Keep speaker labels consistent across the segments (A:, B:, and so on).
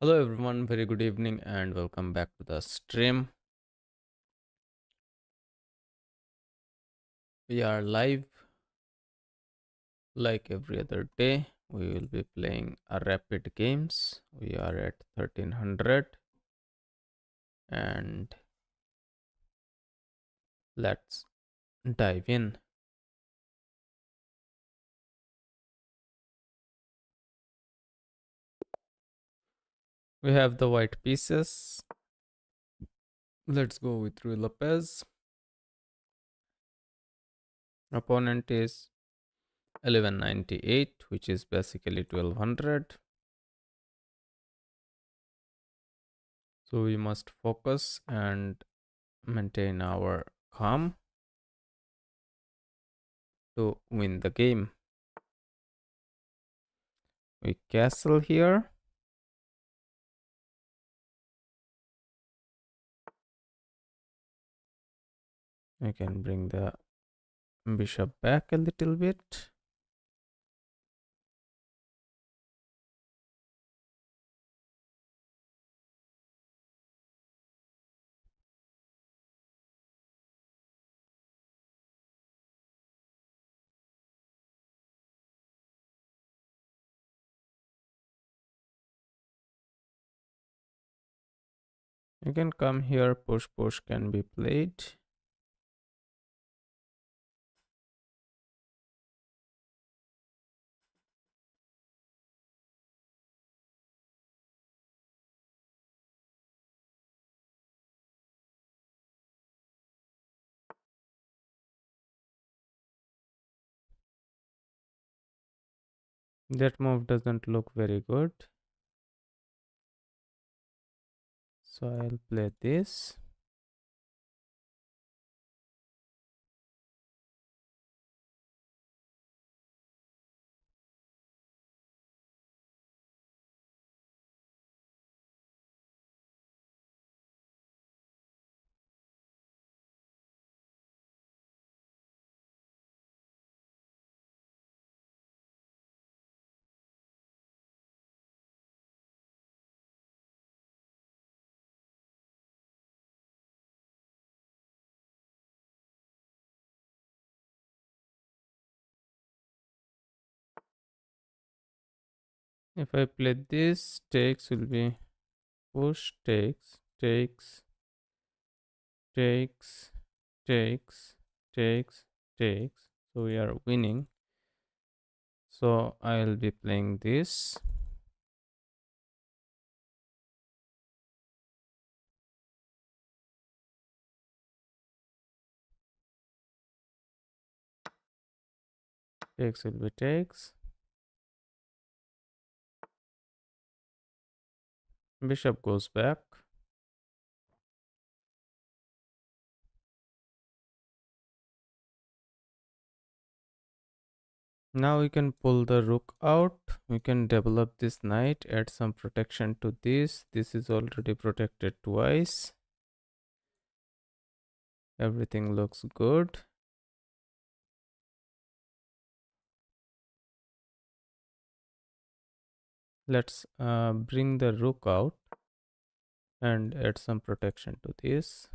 A: Hello everyone, very good evening and welcome back to the stream. We are live like every other day. We will be playing a rapid games. We are at 1300 and let's dive in. We have the white pieces. Let's go with Rui Lopez. Opponent is 1198, which is basically 1200. So we must focus and maintain our calm to win the game. We castle here. I can bring the bishop back a little bit. You can come here, push can be played. That move doesn't look very good. So I'll play this. If I play this, takes will be push, takes, takes, takes. So we are winning. So I'll be playing this. Takes will be takes. Bishop goes back. Now we can pull the rook out. We can develop this knight, add some protection to this. This is already protected twice. Everything looks good. Let's bring the rook out and add some protection to this.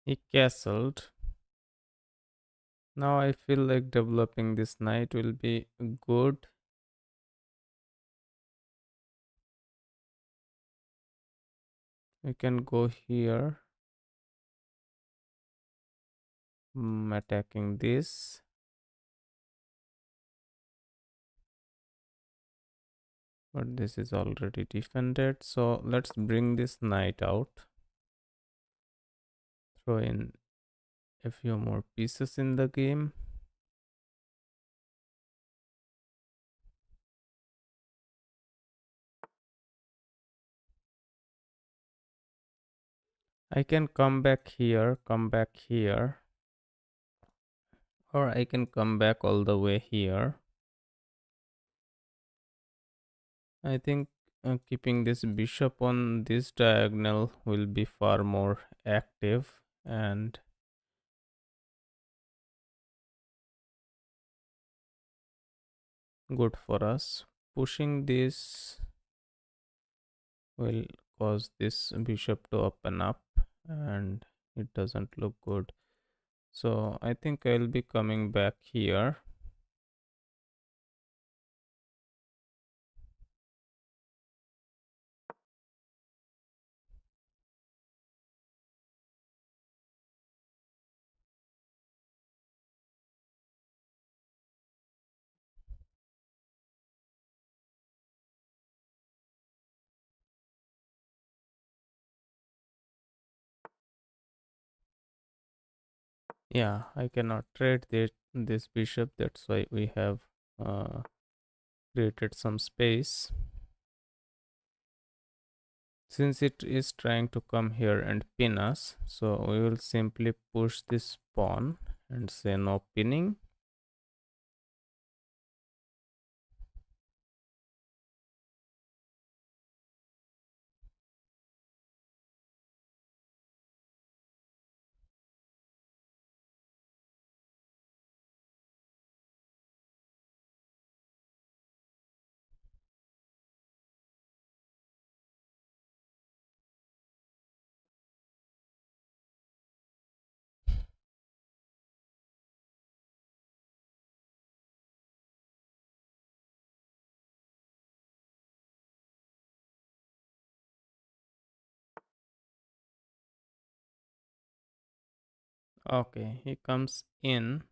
A: He castled. Now I feel like developing this knight will be good. We can go here, attacking this. but this is already defended. So let's bring this knight out, throw in a few more pieces in the game. I can come back here, or I can come back all the way here. I think keeping this bishop on this diagonal will be far more active and good for us. Pushing this will cause this bishop to open up and it doesn't look good. So I think I'll be coming back here. Yeah, I cannot trade this bishop. That's why we have created some space. Since it is trying to come here and pin us, so we will simply push this pawn and say no pinning. Okay, he comes in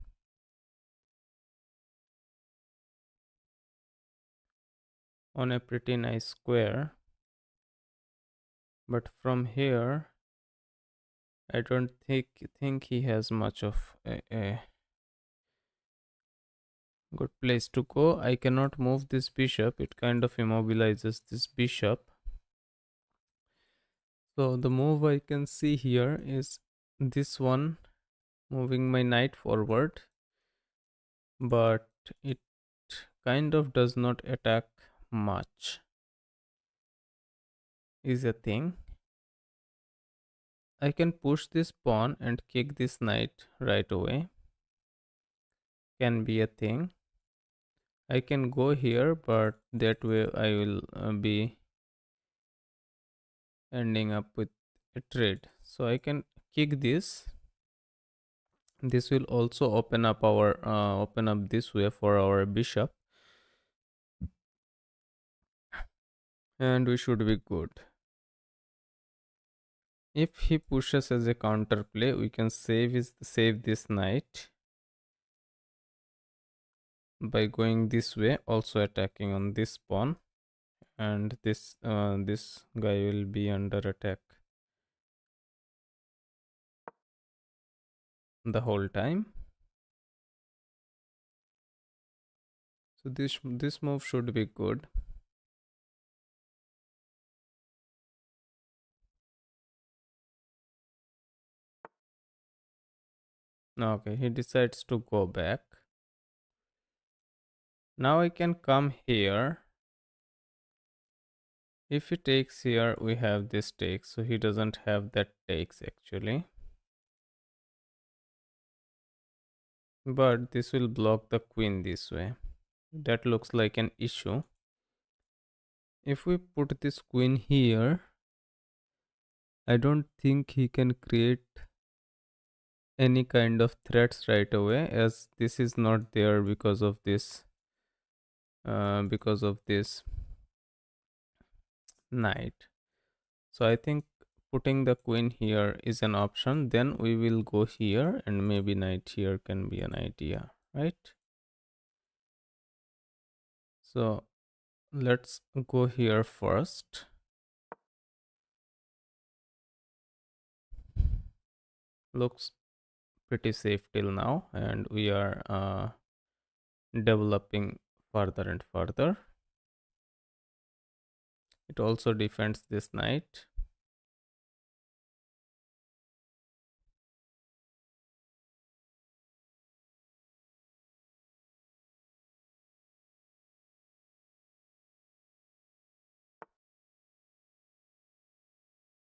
A: on a pretty nice square, but from here I don't think he has much of a good place to go. I cannot move this bishop. It kind of immobilizes this bishop. So the move I can see here is this one, moving my knight forward, but it kind of does not attack much is a thing. I can push this pawn and kick this knight right away, can be a thing. I can go here, but that way I will be ending up with a trade. So I can kick this. This will also open up this way for our bishop, and we should be good. If he pushes as a counterplay, we can save this knight by going this way, also attacking on this pawn, and this guy will be under attack the whole time. So this move should be good. Okay, he decides to go back. Now I can come here. If he takes here, we have this take, so he doesn't have that takes actually. But this will block the queen this way. That looks like an issue. If we put this queen here, I don't think he can create any kind of threats right away, as this is not there because of this knight. So I think putting the queen here is an option. Then we will go here, and maybe knight here can be an idea, right? So let's go here first. Looks pretty safe till now, and we are developing further and further. It also defends this knight.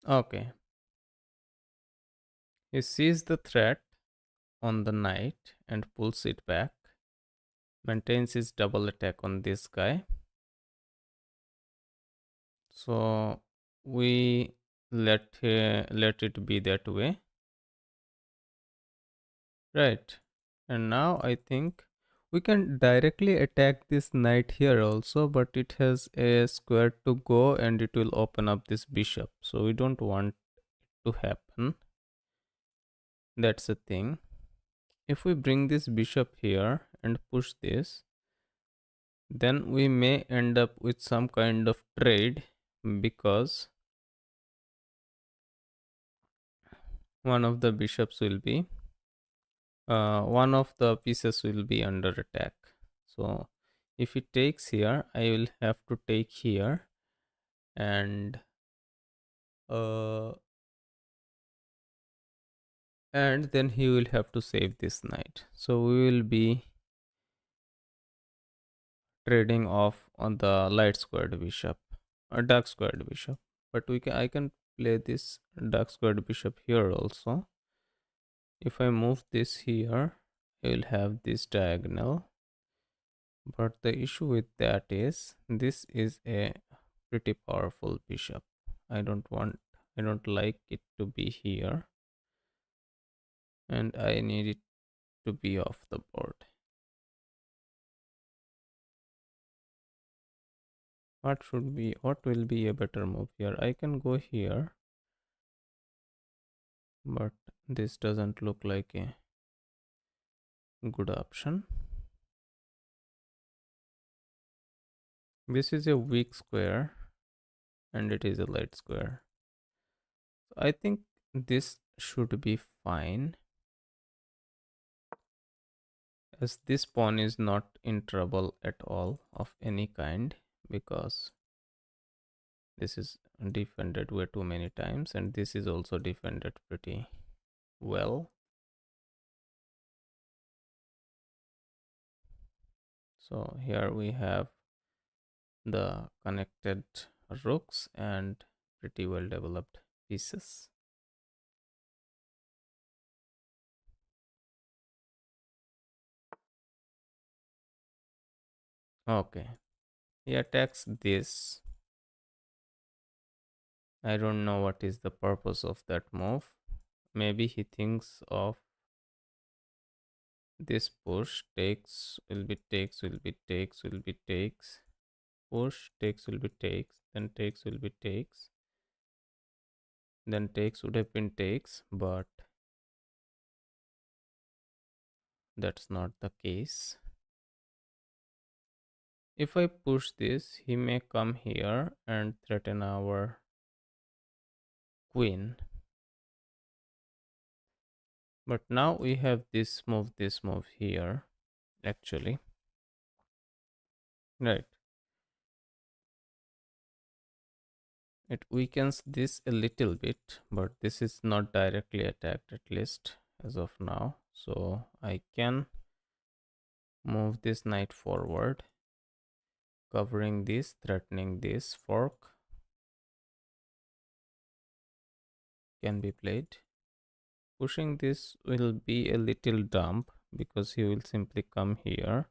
A: Okay, he sees the threat on the knight and pulls it back, maintains his double attack on this guy. So we let it be that way, right? And now I think we can directly attack this knight here also, but it has a square to go and it will open up this bishop, so we don't want to happen. That's the thing. If we bring this bishop here and push this, then we may end up with some kind of trade, because one of the bishops will be one of the pieces will be under attack. So if it takes here, I will have to take here, and uh, then he will have to save this knight. So we will be trading off on the light squared bishop, or dark squared bishop. But I can play this dark squared bishop here also. If I move this here, I will have this diagonal. But the issue with that is this is a pretty powerful bishop. I don't like it to be here, and I need it to be off the board. What will be a better move here? I can go here, but this doesn't look like a good option. This is a weak square and it is a light square. So I think this should be fine, as this pawn is not in trouble at all of any kind, because this is defended way too many times and this is also defended pretty well. So here we have the connected rooks and pretty well developed pieces. Okay, he attacks this. I don't know what is the purpose of that move. Maybe he thinks of this push, takes will be takes, will be takes, will be takes, push, takes will be takes, then takes will be takes, then takes would have been takes, but that's not the case. If I push this, he may come here and threaten our queen. But now we have this move here, actually. Right. It weakens this a little bit, but this is not directly attacked, at least as of now. So I can move this knight forward, covering this, threatening this fork. Can be played. Pushing this will be a little dumb because he will simply come here.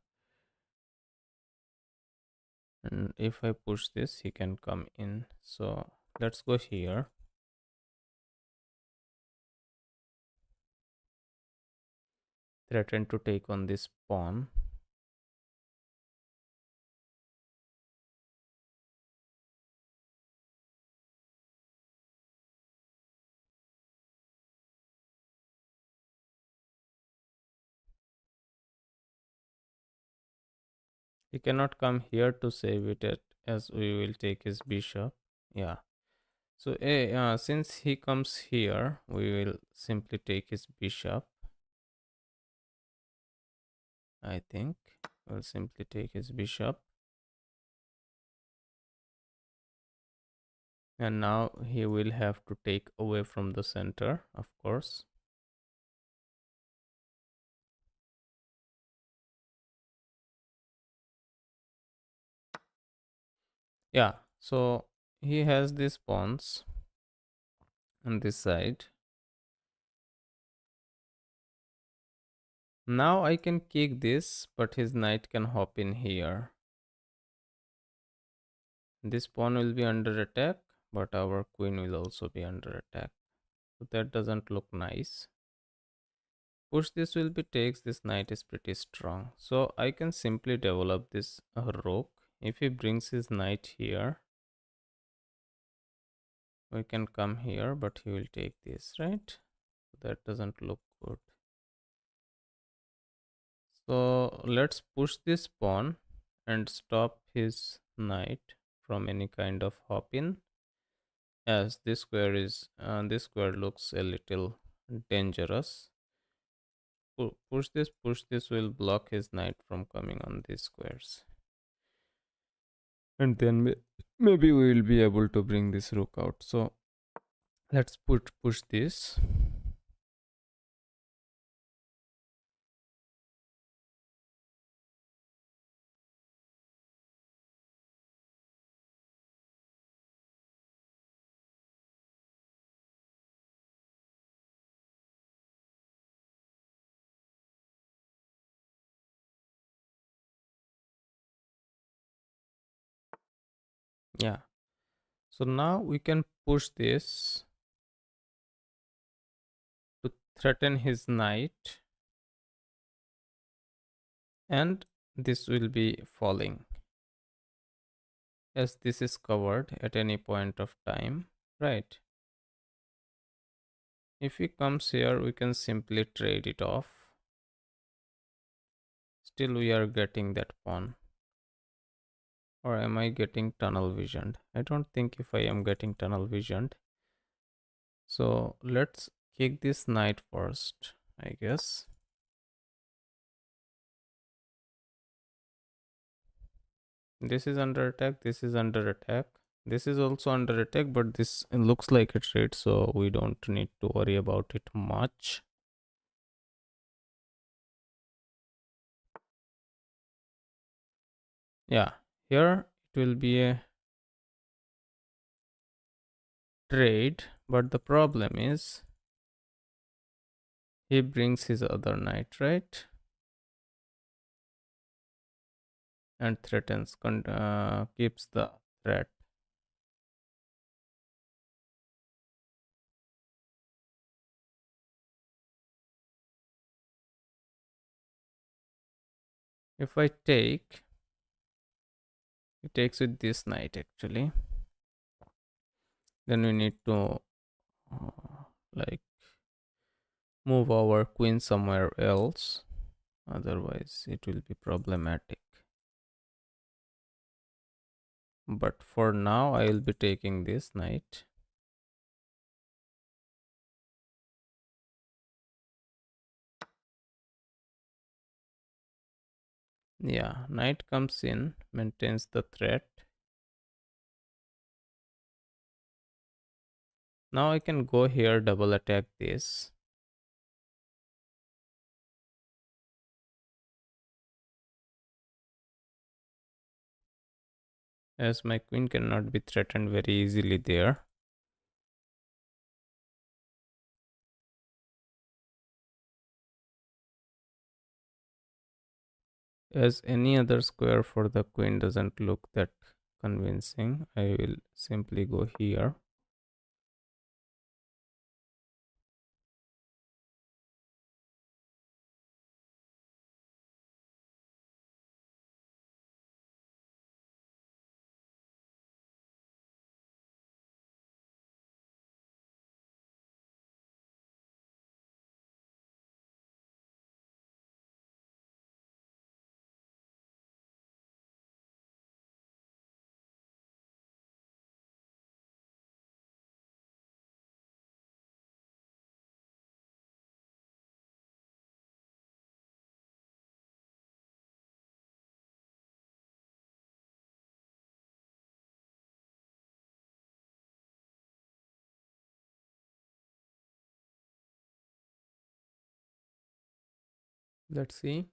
A: And if I push this, he can come in. So let's go here. Threaten to take on this pawn. He cannot come here to save it at as we will take his bishop. Yeah. So since he comes here, we will simply take his bishop. I think we'll simply take his bishop. And now he will have to take away from the center, of course. Yeah, so he has these pawns on this side. Now I can kick this, but his knight can hop in here. This pawn will be under attack, but our queen will also be under attack. So that doesn't look nice. Push this will be takes, this knight is pretty strong. So I can simply develop this rook. If he brings his knight here, we can come here, but he will take this, right? That doesn't look good. So let's push this pawn and stop his knight from any kind of hop in, as this square looks a little dangerous. Push this will block his knight from coming on these squares, and then maybe we will be able to bring this rook out. So let's push this. Yeah, so now we can push this to threaten his knight, and this will be falling, as this is covered at any point of time, right? If he comes here, we can simply trade it off. Still we are getting that pawn. Or am I getting tunnel visioned? I don't think if I am getting tunnel visioned. So let's kick this knight first, I guess. This is under attack, this is under attack. This is also under attack, but this looks like a trade, so we don't need to worry about it much. Yeah, here it will be a trade, but the problem is he brings his other knight, right? And threatens, keeps the threat. If I take, he takes with this knight actually. Then we need to like move our queen somewhere else. Otherwise, it will be problematic. But for now, I will be taking this knight. Yeah, knight comes in, maintains the threat. Now I can go here, double attack this. As my queen cannot be threatened very easily there. As any other square for the queen doesn't look that convincing, I will simply go here. Let's see.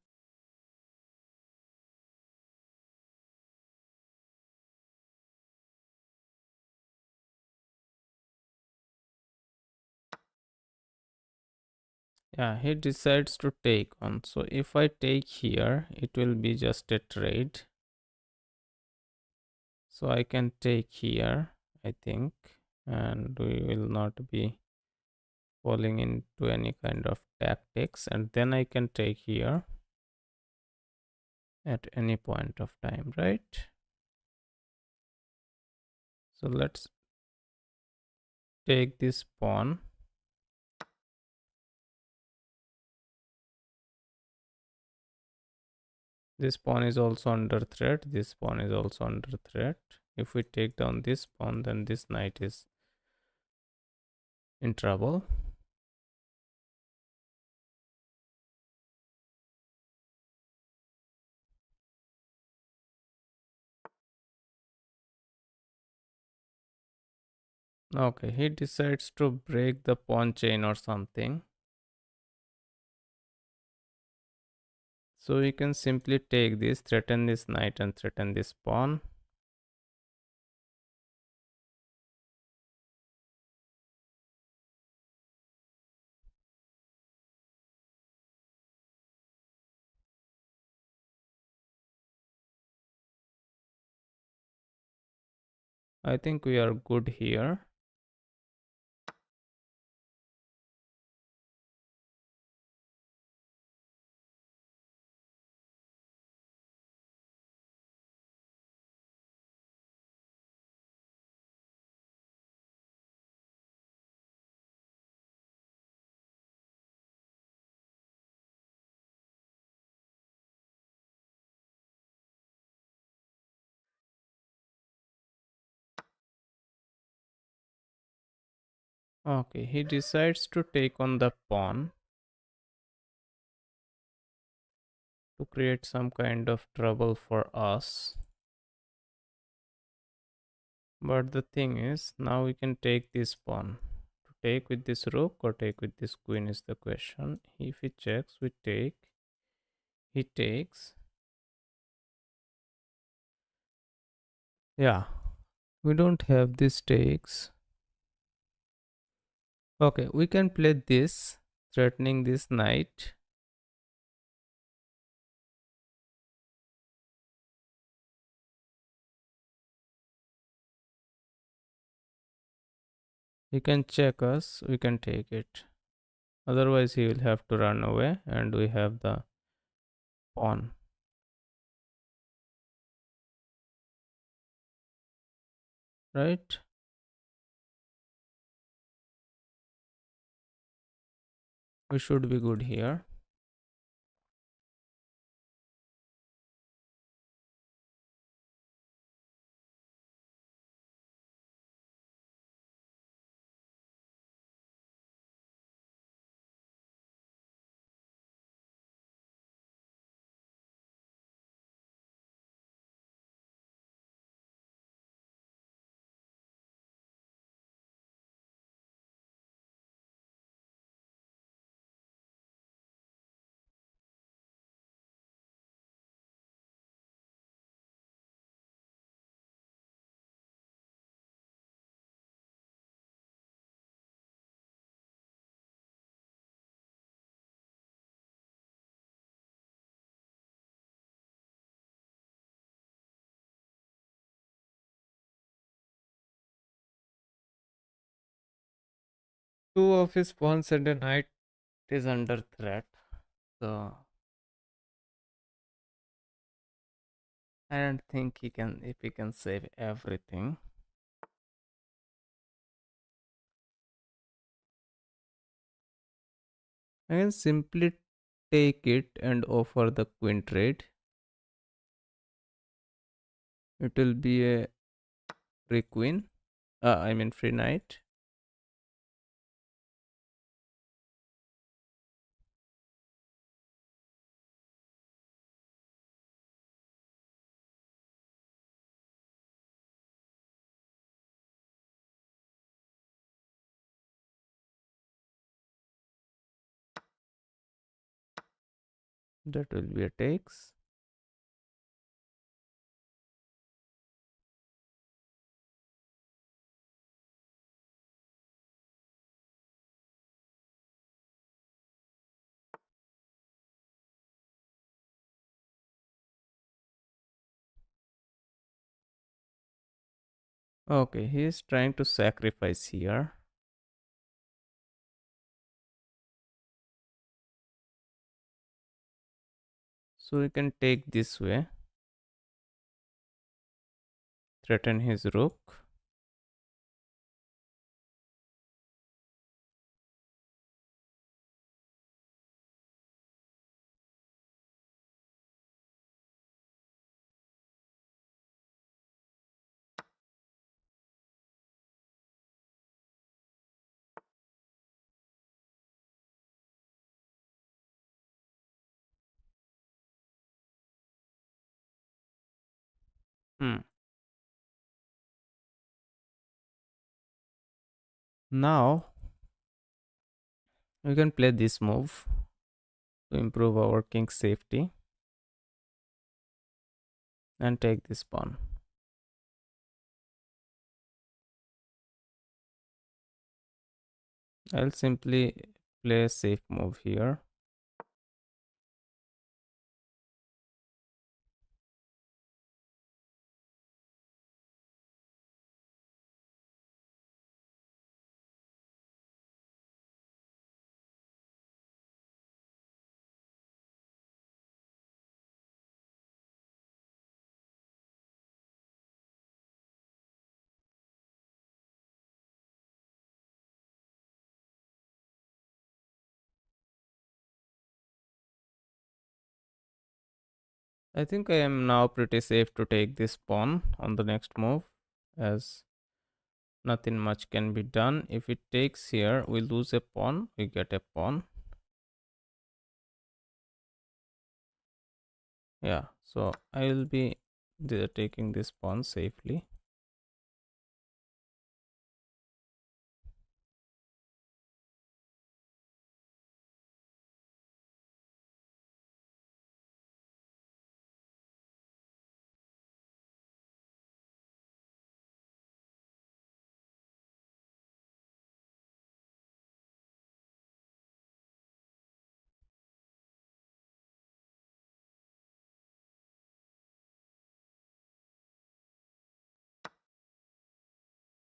A: Yeah, he decides to take on. So if I take here, it will be just a trade. So I can take here, I think, and we will not be falling into any kind of tactics. And then I can take here at any point of time, right? So let's take this pawn. This pawn is also under threat. This pawn is also under threat. If we take down this pawn, then this knight is in trouble. Okay, he decides to break the pawn chain or something. So we can simply take this, threaten this knight and threaten this pawn. I think we are good here. Okay, he decides to take on the pawn to create some kind of trouble for us. But the thing is, now we can take this pawn. To take with this rook or take with this queen is the question. If he checks, we take. He takes. Yeah, we don't have these takes. Okay, we can play this, threatening this knight. He can check us, we can take it. Otherwise, he will have to run away, and we have the pawn. Right? We should be good here. Two of his pawns and a knight is under threat. So I don't think he can, if he can save everything. I can simply take it and offer the queen trade. It will be a free queen. I mean free knight. That will be a takes. Okay, he is trying to sacrifice here. So we can take this way, threaten his rook. Hmm. Now we can play this move to improve our king's safety and take this pawn. I'll simply play a safe move here. I think I am now pretty safe to take this pawn on the next move, as nothing much can be done. If it takes here, we lose a pawn, we get a pawn. Yeah, so I will be taking this pawn safely.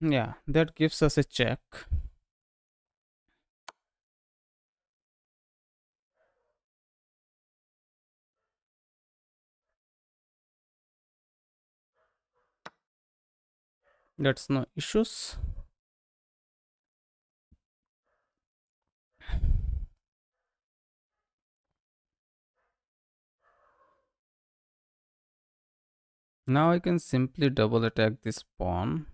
A: Yeah, that gives us a check. That's no issues. Now I can simply double attack this pawn.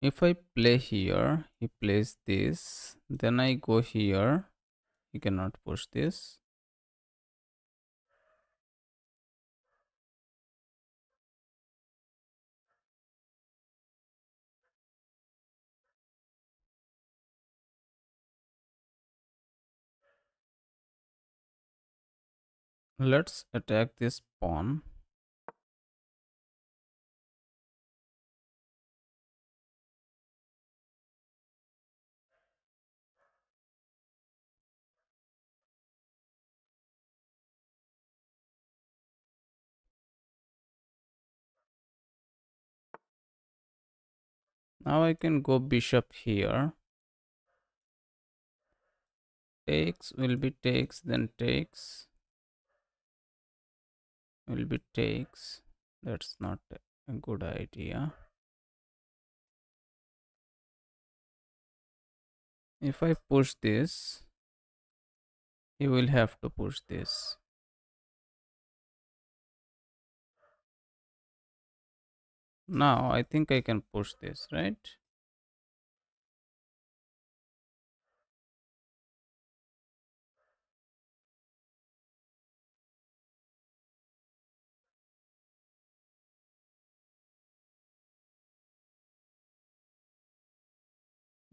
A: If I play here, he plays this. Then I go here. He cannot push this. Let's attack this pawn. Now I can go bishop here. Takes will be takes, then takes will be takes. That's not a good idea. If I push this, he will have to push this. Now I think I can push this, right?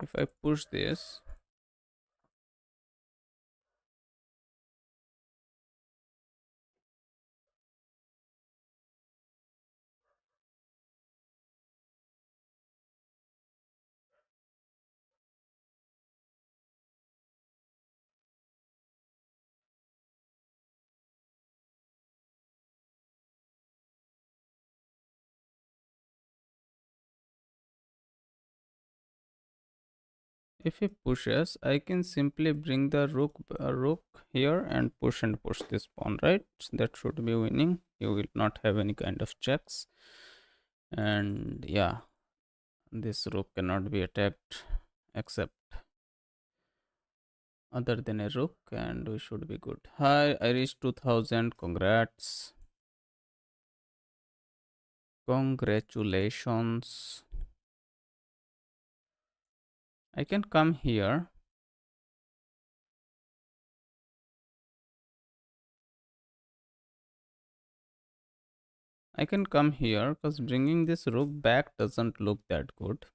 A: If I push this, if he pushes, I can simply bring the rook here and push this pawn, right? That should be winning. You will not have any kind of checks. And yeah, this rook cannot be attacked except other than a rook, and we should be good. Hi, I reached 2000. Congrats. Congratulations. I can come here. I can come here because bringing this rook back doesn't look that good.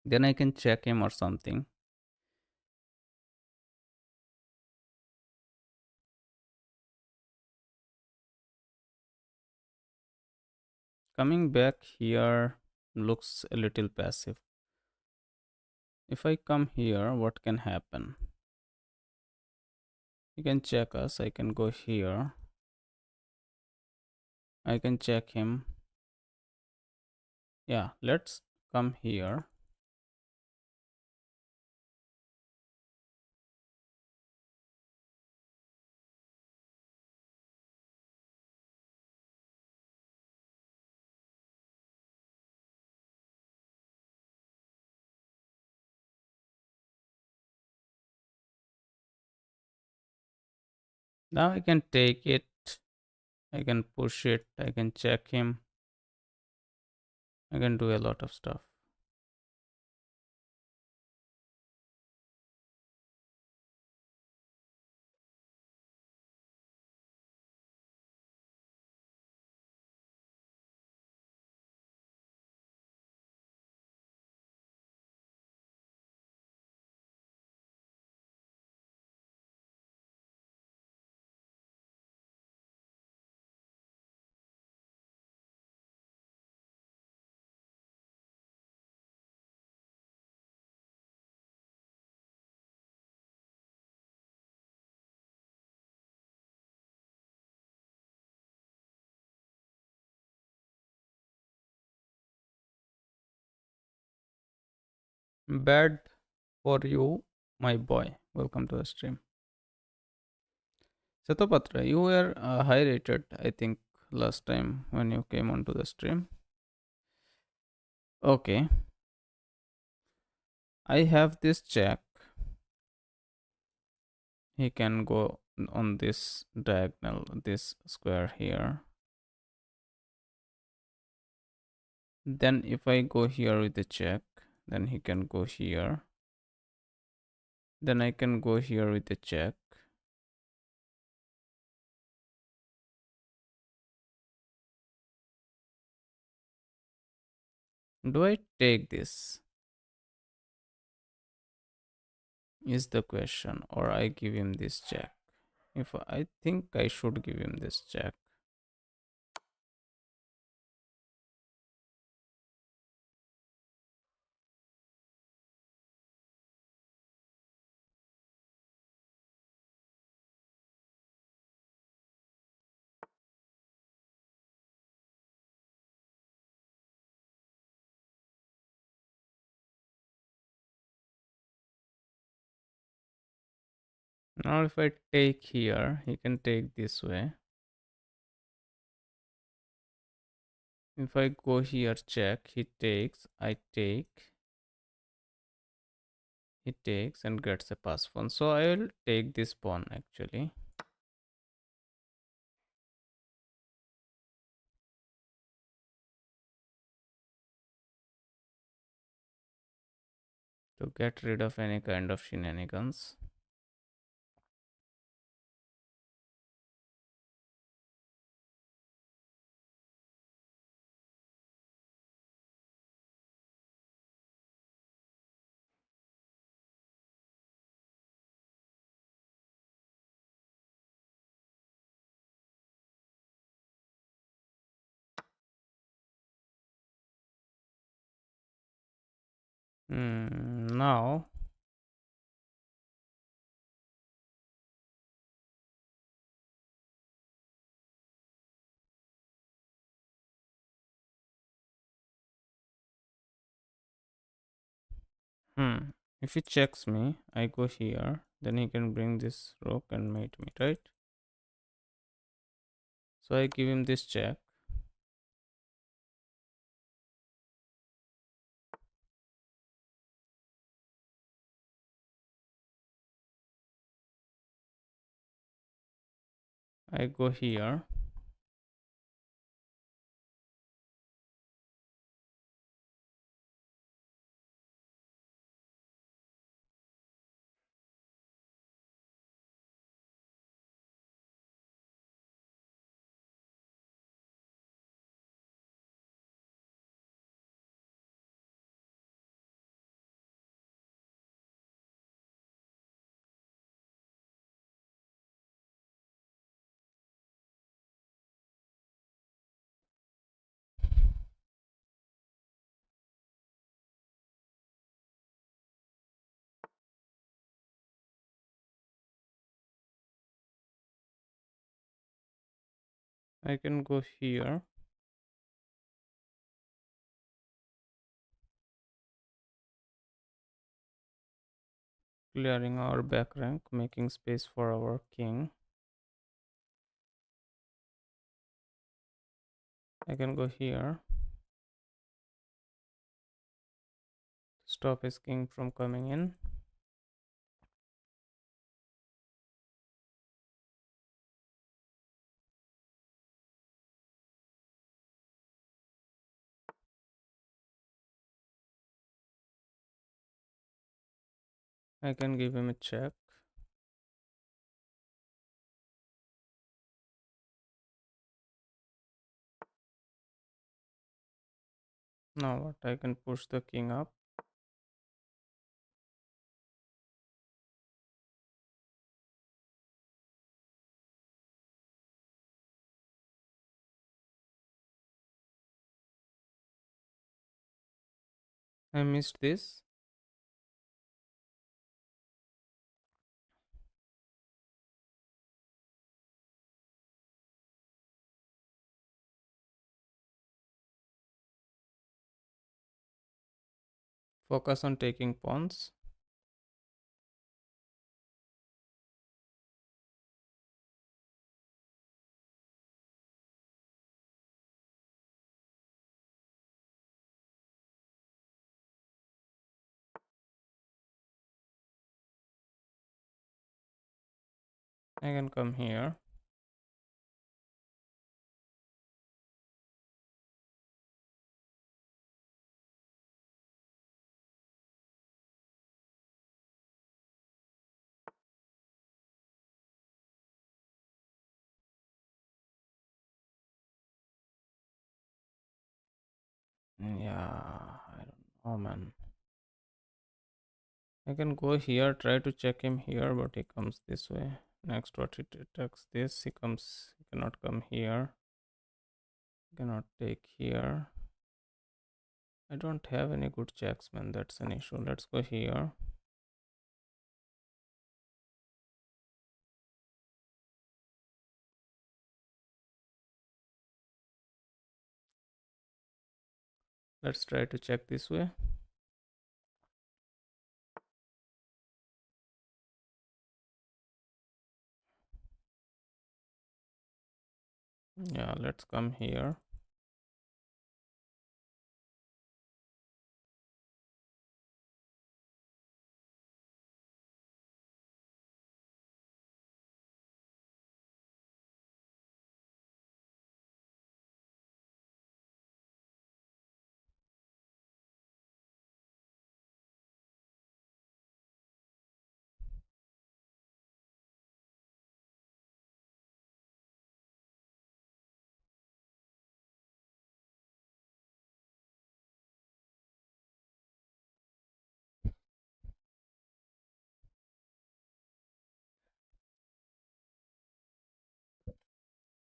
A: Then I can check him or something. Coming back here looks a little passive. If I come here, what can happen? He can check us. I can go here. I can check him. Yeah, let's come here. Now I can take it. I can push it. I can check him. I can do a lot of stuff. Bad for you, my boy. Welcome to the stream. Satopatra, you were high rated, I think, last time when you came onto the stream. Okay, I have this check. He can go on this diagonal, this square here. Then if I go here with the check, then he can go here. Then I can go here with the check. Do I take this? Is the question, or I give him this check. If I think I should give him this check. Now if I take here, he can take this way. If I go here, check, he takes, I take, he takes and gets a pass pawn. So I will take this pawn actually. To get rid of any kind of shenanigans. Now If he checks me, I go here, then he can bring this rook and mate me, right? So I give him this check. I go here. I can go here. Clearing our back rank, making space for our king. I can go here. Stop his king from coming in. I can give him a check. Now what? I can push the king up. I missed this. Focus on taking pawns. I can come here. Yeah, I don't know, man. I can go here, try to check him here, but he comes this way. Next, what it attacks this, he cannot come here. Cannot take here. I don't have any good checks, man. That's an issue. Let's go here. Let's try to check this way. Yeah, let's come here.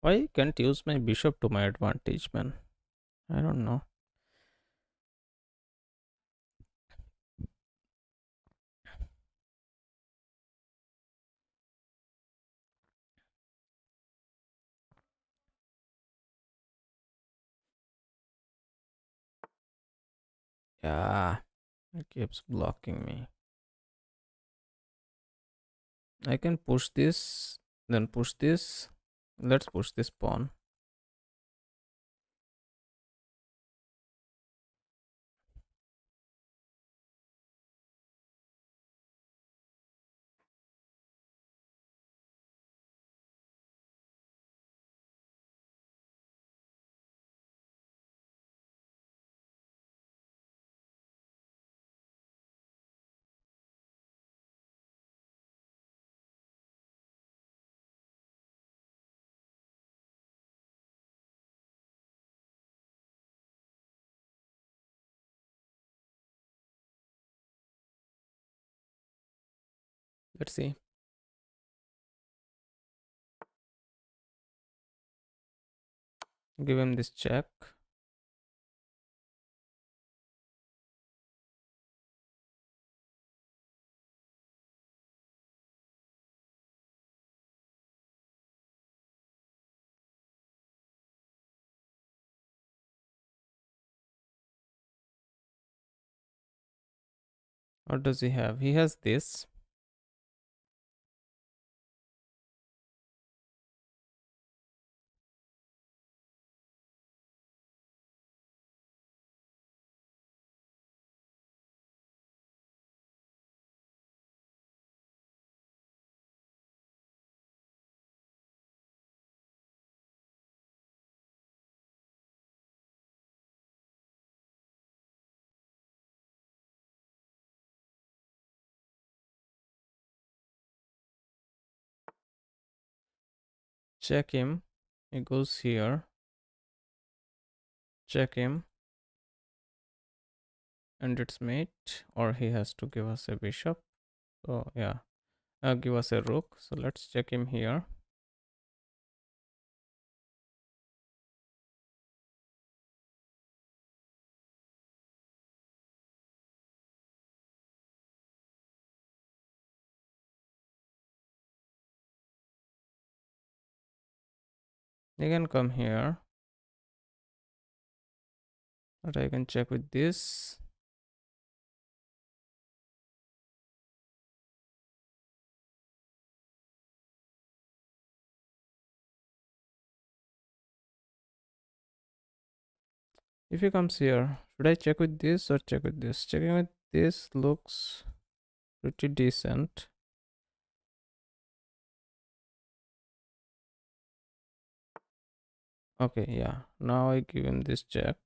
A: Why can't use my bishop to my advantage, man? I don't know. Yeah, it keeps blocking me. I can push this, then push this. Let's push this pawn. Let's see. Give him this check. What does he have? He has this. Check him. He goes here. Check him. And it's mate. Or he has to give us a bishop. So yeah. Give us a rook. So let's check him here. You can come here. But I can check with this. If he comes here, should I check with this or check with this? Checking with this looks pretty decent. Okay, yeah. Now I give him this check.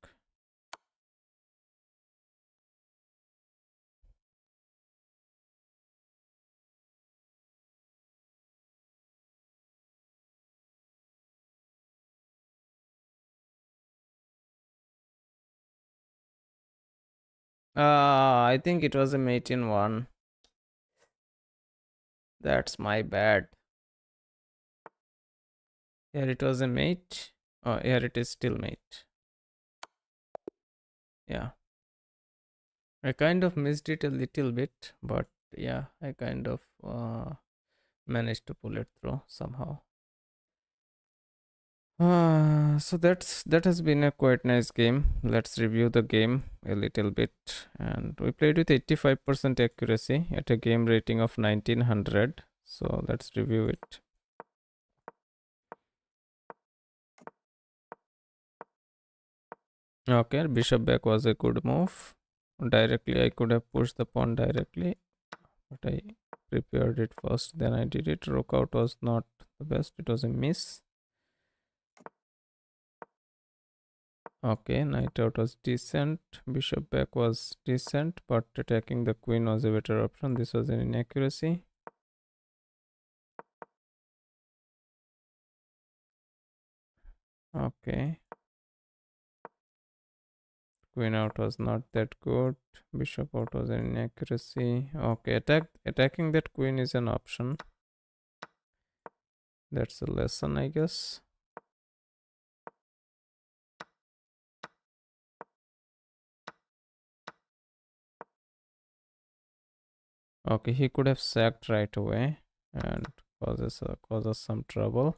A: I think it was a mate in one. That's my bad. Here it was a mate. Oh, here it is still mate. Yeah. I kind of missed it a little bit, but yeah, I kind of managed to pull it through somehow. So that has been a quite nice game. Let's review the game a little bit. And we played with 85% accuracy at a game rating of 1900. So let's review it. Okay, bishop back was a good move. Directly, I could have pushed the pawn directly, but I prepared it first, then I did it. Rook out was not the best, it was a miss. Okay, knight out was decent. Bishop back was decent, but attacking the queen was a better option. This was an inaccuracy. Okay. Queen out was not that good. Bishop out was an inaccuracy. Okay, attacking that queen is an option. That's a lesson, I guess. Okay, he could have sacked right away and causes some trouble.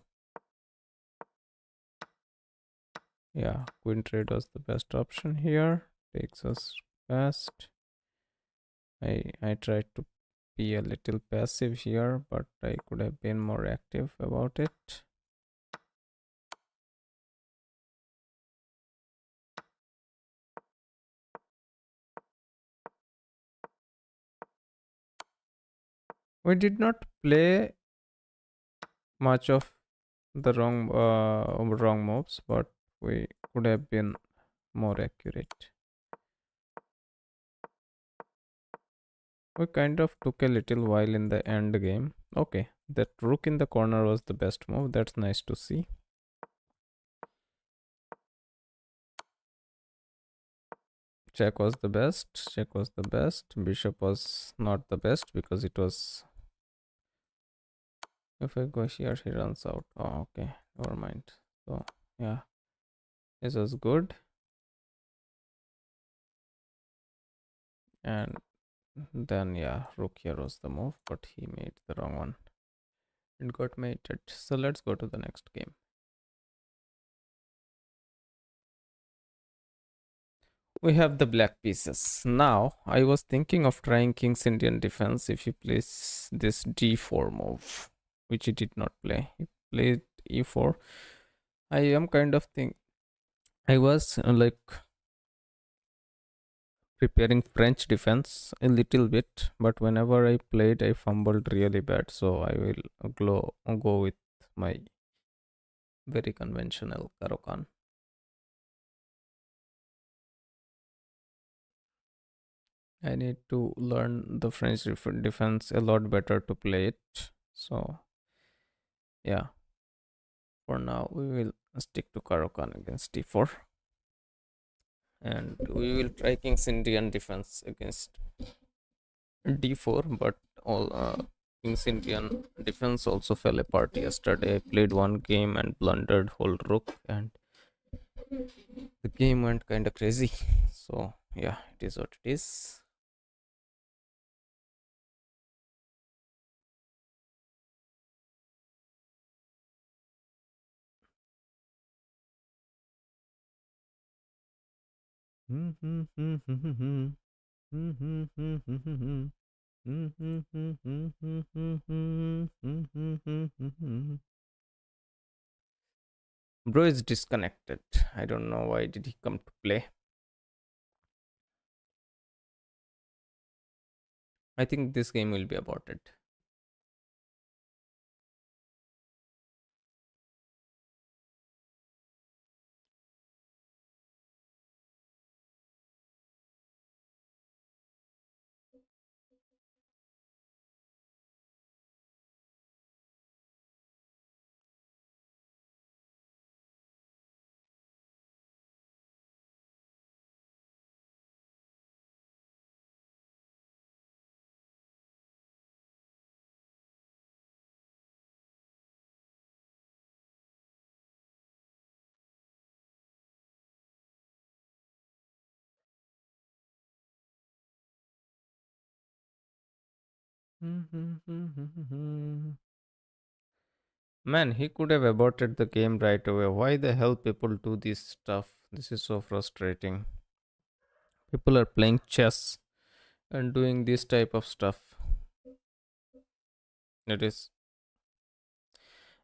A: Yeah, queen trade was the best option here. Takes us fast. I tried to be a little passive here, but I could have been more active about it. We did not play much of the wrong moves, but we could have been more accurate. We kind of took a little while in the end game. Okay, that rook in the corner was the best move. That's nice to see. Check was the best. Check was the best. Bishop was not the best because it was. If I go here, he runs out. Oh, okay. Never mind. So, yeah. This was good. And then, yeah, rook here was the move, but he made the wrong one. It got mated. So, let's go to the next game. We have the black pieces. Now, I was thinking of trying King's Indian defense if he plays this d4 move, which he did not play. He played e4. I am kind of think I was like preparing French defense a little bit, but whenever I played, I fumbled really bad. So I will go with my very conventional Karokan. I need to learn the French defense a lot better to play it. So yeah, for now we will stick to Karokan against d4, and we will try King's Indian defense against d4, but all King's Indian defense also fell apart yesterday. I played one game and blundered whole rook, and the game went kind of crazy. So yeah, it is what it is. Bro is disconnected. I don't know why did he come to play. I think this game will be aborted. Man, he could have aborted the game right away. Why the hell people do this stuff? This is so frustrating. People are playing chess and doing this type of stuff. It is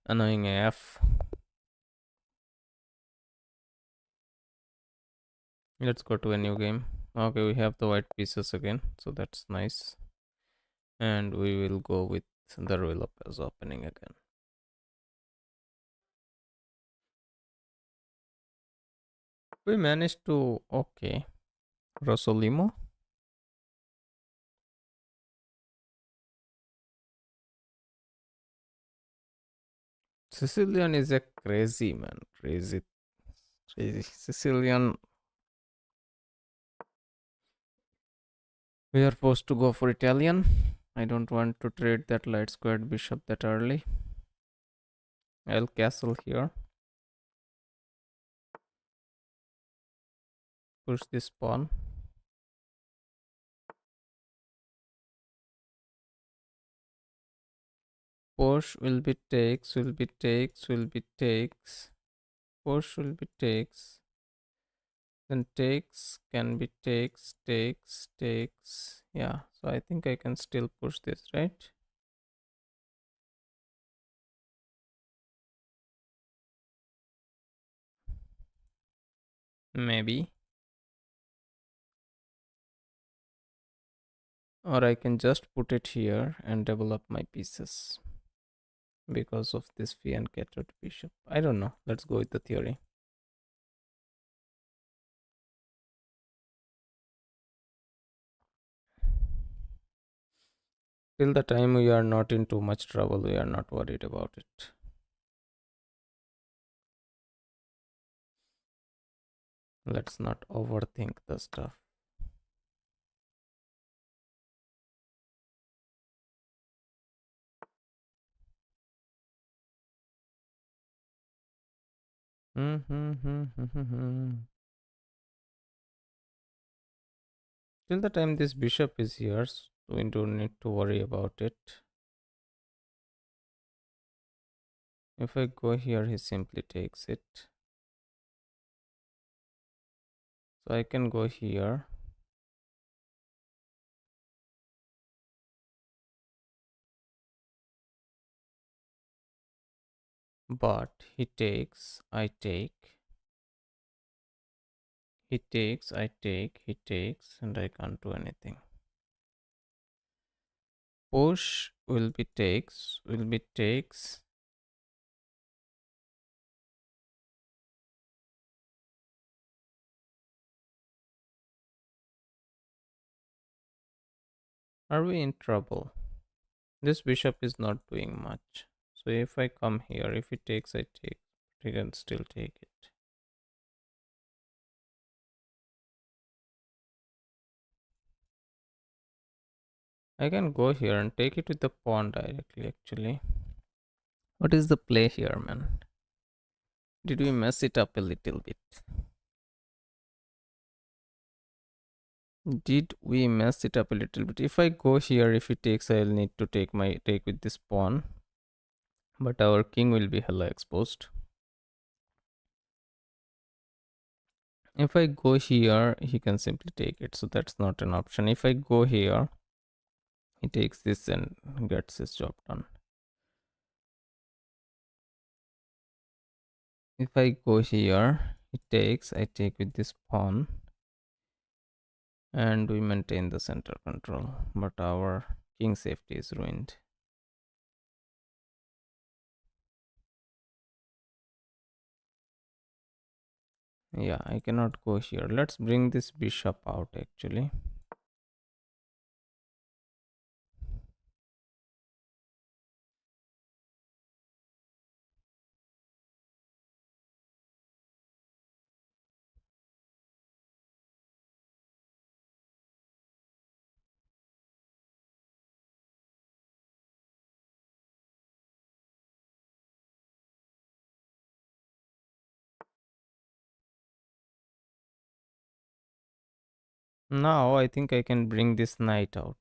A: annoying AF. Let's go to a new game. Okay, we have the white pieces again, so that's nice. And we will go with the Ruy Lopez opening again. We managed to okay. Rosolimo. Sicilian is a crazy man. Crazy. Crazy. Sicilian. We are supposed to go for Italian. I don't want to trade that light squared bishop that early. I'll castle here. Push this pawn. Push will be takes, will be takes, will be takes. Push will be takes. Then takes can be takes. Yeah, so I think I can still push this, right? Maybe. Or I can just put it here and develop my pieces because of this fee and catered bishop. I don't know. Let's go with the theory. Till the time we are not in too much trouble, we are not worried about it. Let's not overthink the stuff. Till the time this bishop is here, we don't need to worry about it. If I go here, he simply takes it. So I can go here. But he takes, I take. He takes, I take, he takes, and I can't do anything. Push will be takes, Are we in trouble? This bishop is not doing much. So if I come here, if he takes, I take. He can still take it. I can go here and take it with the pawn directly, actually. What is the play here, man? Did we mess it up a little bit? Did we mess it up a little bit? If I go here, if he takes, I'll need to take with this pawn. But our king will be hella exposed. If I go here, he can simply take it. So that's not an option. If I go here, he takes this and gets his job done. If I go here, he takes, I take with this pawn. And we maintain the center control. But our king safety is ruined. Yeah, I cannot go here. Let's bring this bishop out actually. Now I think I can bring this knight out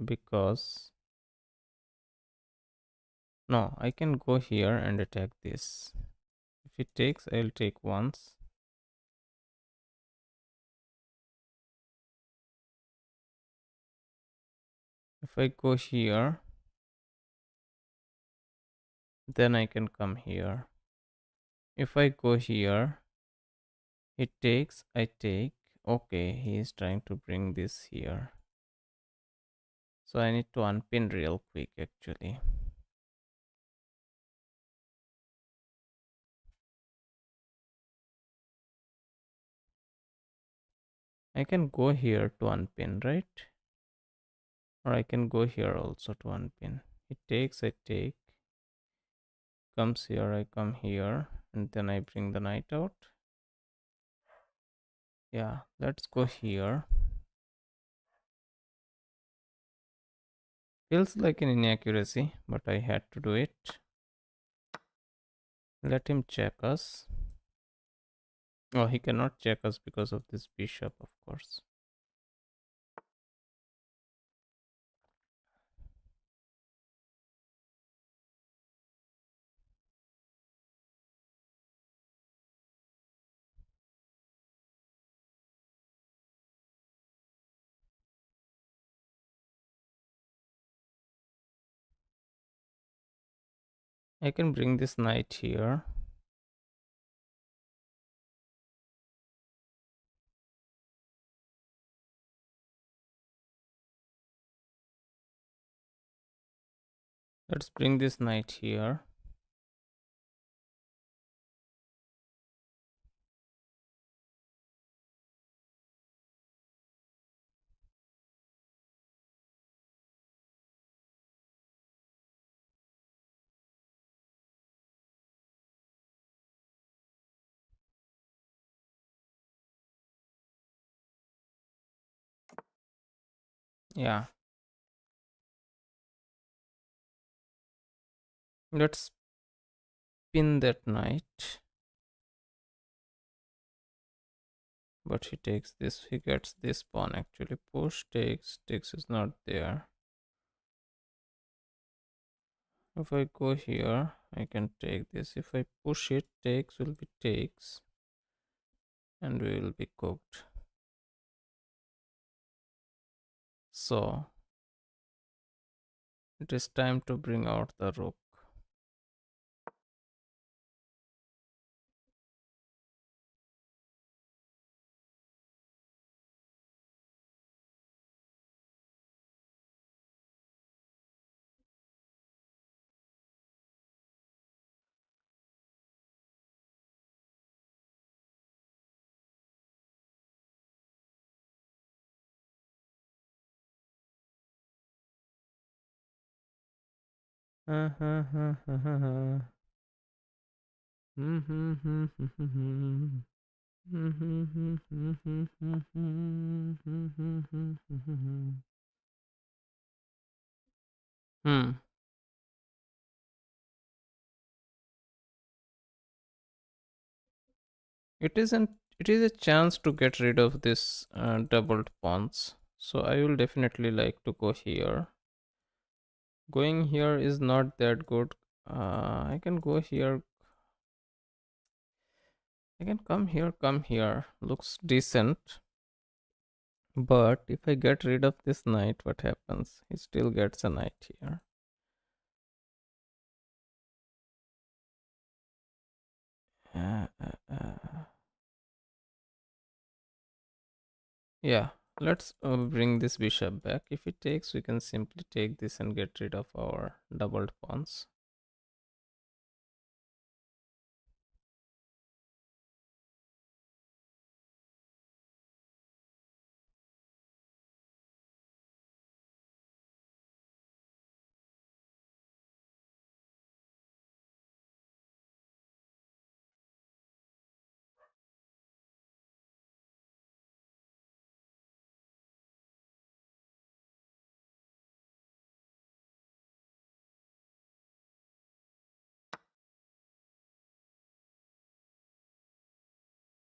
A: because no, I can go here and attack this. If it takes, I'll take once. If I go here, then I can come here. If I go here, it takes, I take. Okay, he is trying to bring this here. So I need to unpin real quick actually. I can go here to unpin, right? Or I can go here also to unpin. It takes, I take. Comes here, I come here. And then I bring the knight out. Yeah, let's go here. Feels like an inaccuracy, but I had to do it. Let him check us. Oh, he cannot check us because of this bishop, of course. I can bring this knight here. Let's bring this knight here. Yeah, let's pin that knight. But he takes this, he gets this pawn actually. Push takes is not there. If I go here, I can take this. If I push it, takes will be takes. And we will be cooked. So, it is time to bring out the rook. Hmm. It isn't. It is a chance to get rid of this doubled pawns. So I will definitely like to go here. Going here is not that good. I can go here. I can come here. Come here. Looks decent. But if I get rid of this knight, what happens? He still gets a knight here. Uh, uh, uh. Yeah, let's bring this bishop back. If it takes, we can simply take this and get rid of our doubled pawns.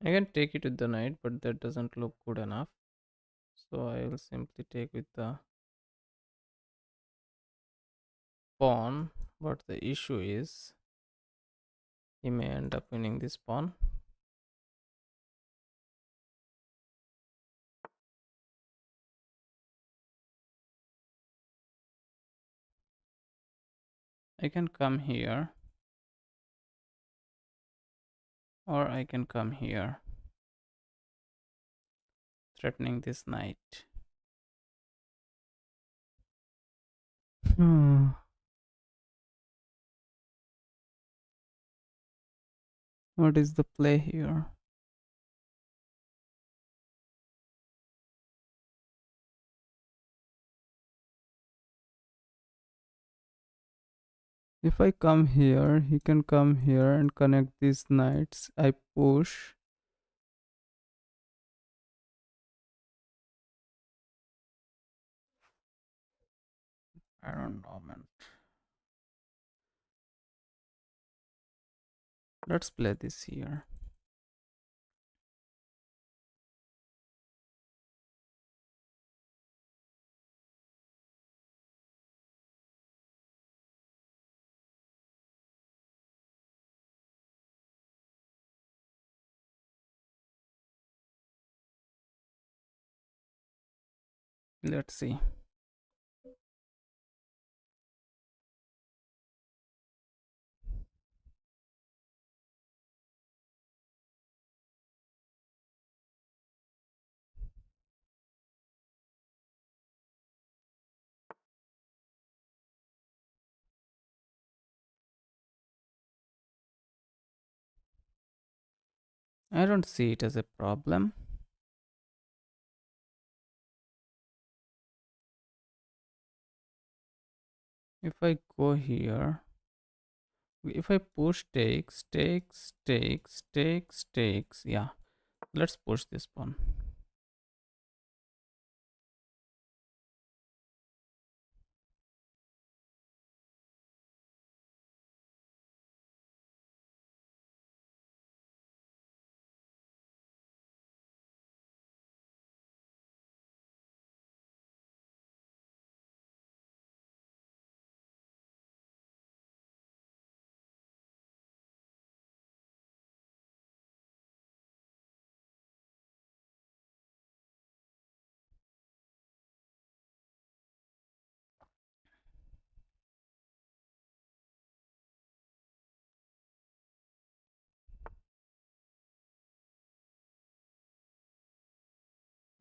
A: I can take it with the knight, but that doesn't look good enough. So I will simply take with the pawn. But the issue is he may end up winning this pawn. I can come here, or I can come here, threatening this knight. Hmm. What is the play here? If I come here, he can come here and connect these knights. I push. I don't know, man. Let's play this here. Let's see. I don't see it as a problem. If I go here, if I push takes, yeah, let's push this one.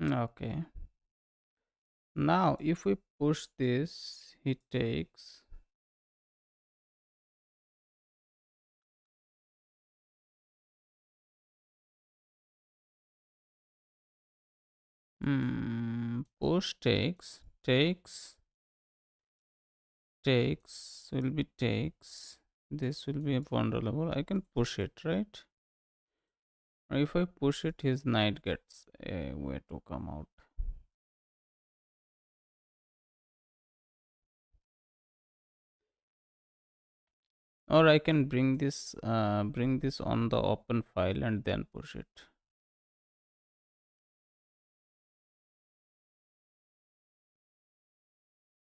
A: Okay. Now, if we push this, he takes. Push takes will be takes. This will be vulnerable. I can push it, right? Or if I push it, his knight gets a way to come out. Or I can bring this on the open file and then push it.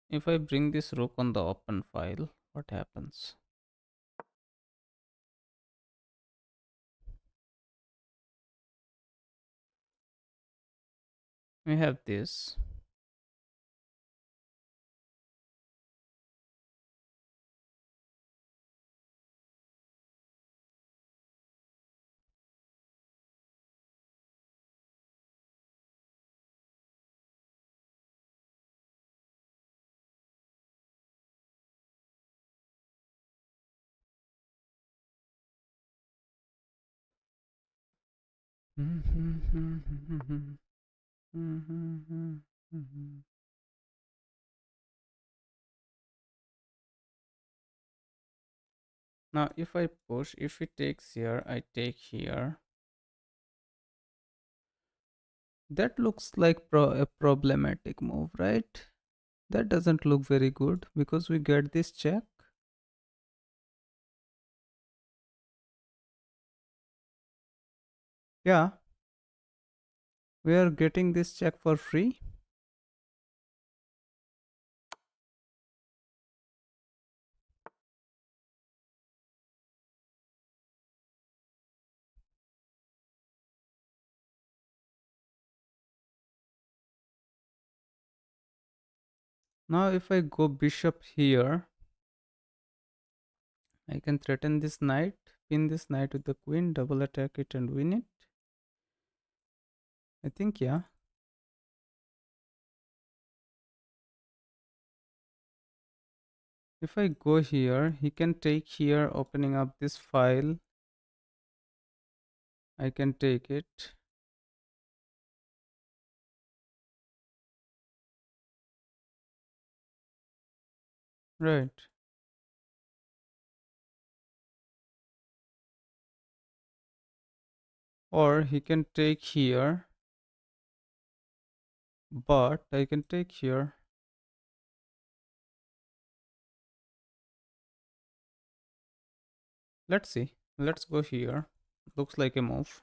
A: If I bring this rook on the open file, what happens? We have this. Now, if I push, if it takes here, I take here. That looks like a problematic move, right? That doesn't look very good because we get this check. Yeah, we are getting this check for free. Now, if I go bishop here, I can threaten this knight, pin this knight with the queen, double attack it and win it. I think, yeah. If I go here, he can take here, opening up this file. I can take it. Right. Or he can take here, but I can take here. Let's see. Let's go here. Looks like a move.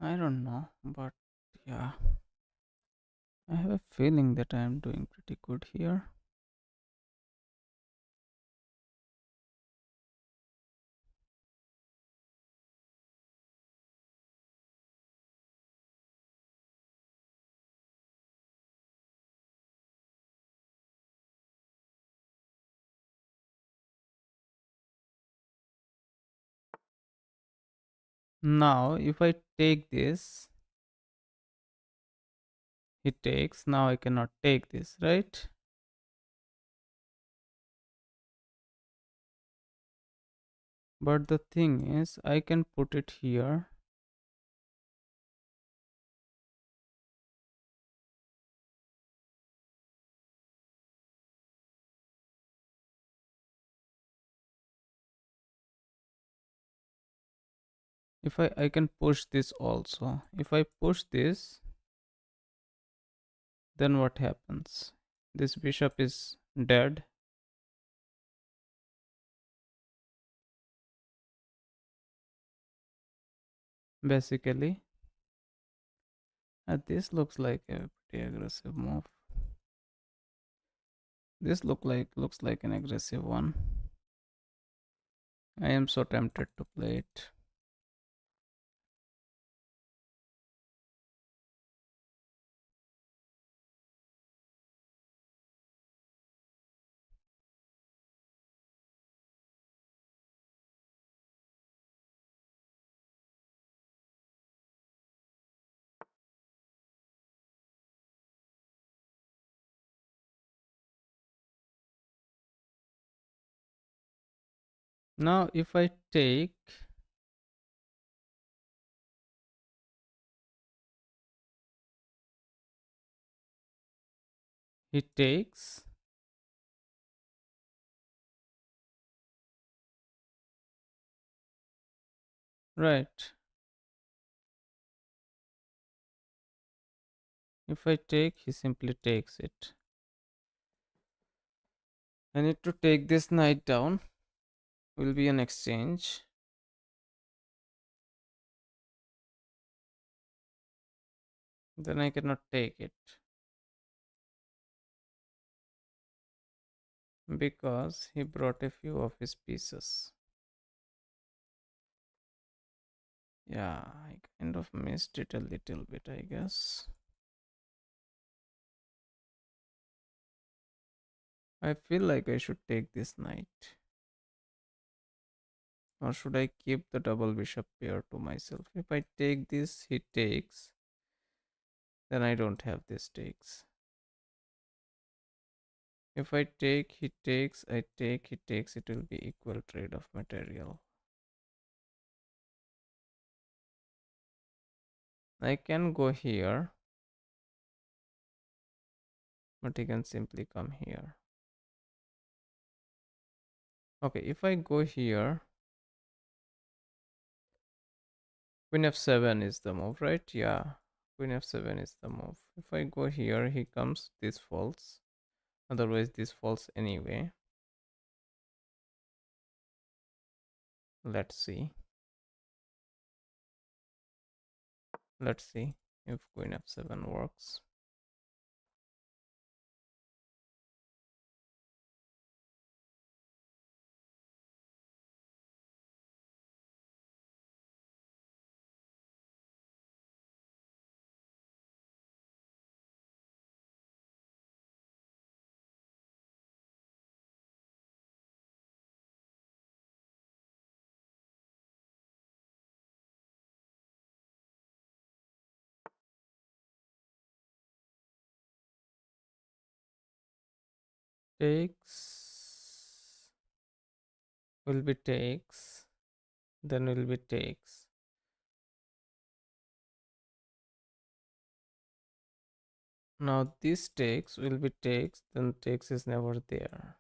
A: I don't know, but yeah. I have a feeling that I am doing pretty good here. Now, if I take this, he takes. Now I cannot take this, right? But the thing is, I can put it here. I can push this also. If I push this, then what happens? This bishop is dead. Basically, this looks like a pretty aggressive move. This looks like an aggressive one. I am so tempted to play it. Now, if I take, he takes. Right. If I take, he simply takes it. I need to take this knight down. Will be an exchange. Then I cannot take it. Because he brought a few of his pieces. Yeah, I kind of missed it a little bit, I guess. I feel like I should take this knight. Or should I keep the double bishop pair to myself? If I take this, he takes. Then I don't have this takes. If I take, he takes, I take, he takes, it will be equal trade of material. I can go here, but he can simply come here. Okay, if I go here, Queen f7 is the move, right? Yeah, Queen f7 is the move. If I go here, he comes, this falls. Otherwise, this falls anyway. Let's see. Let's see if Queen f7 works. Takes will be takes, then will be takes. Now this takes will be takes, then takes is never there.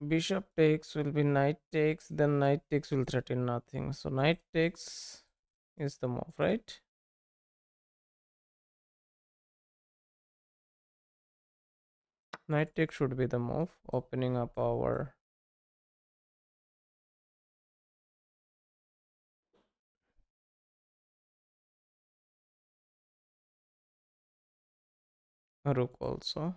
A: Bishop takes will be knight takes, then knight takes will threaten nothing. So knight takes is the move, right? Knight takes should be the move, opening up our rook also.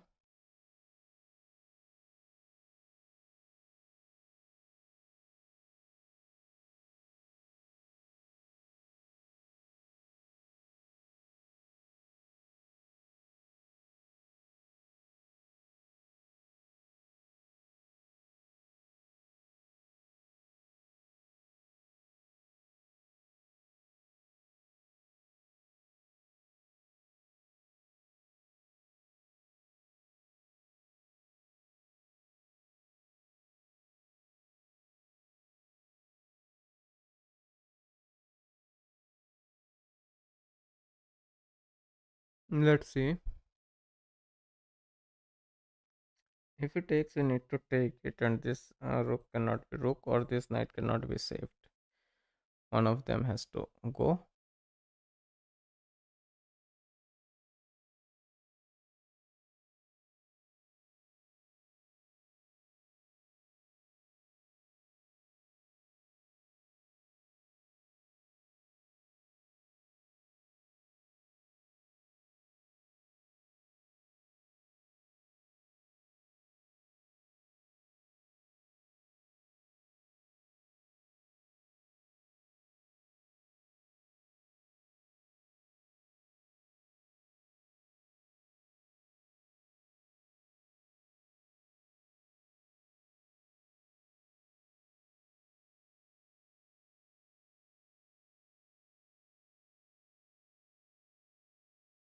A: Let's see. If he takes, we need to take it, and this rook cannot be rook, or this knight cannot be saved. One of them has to go.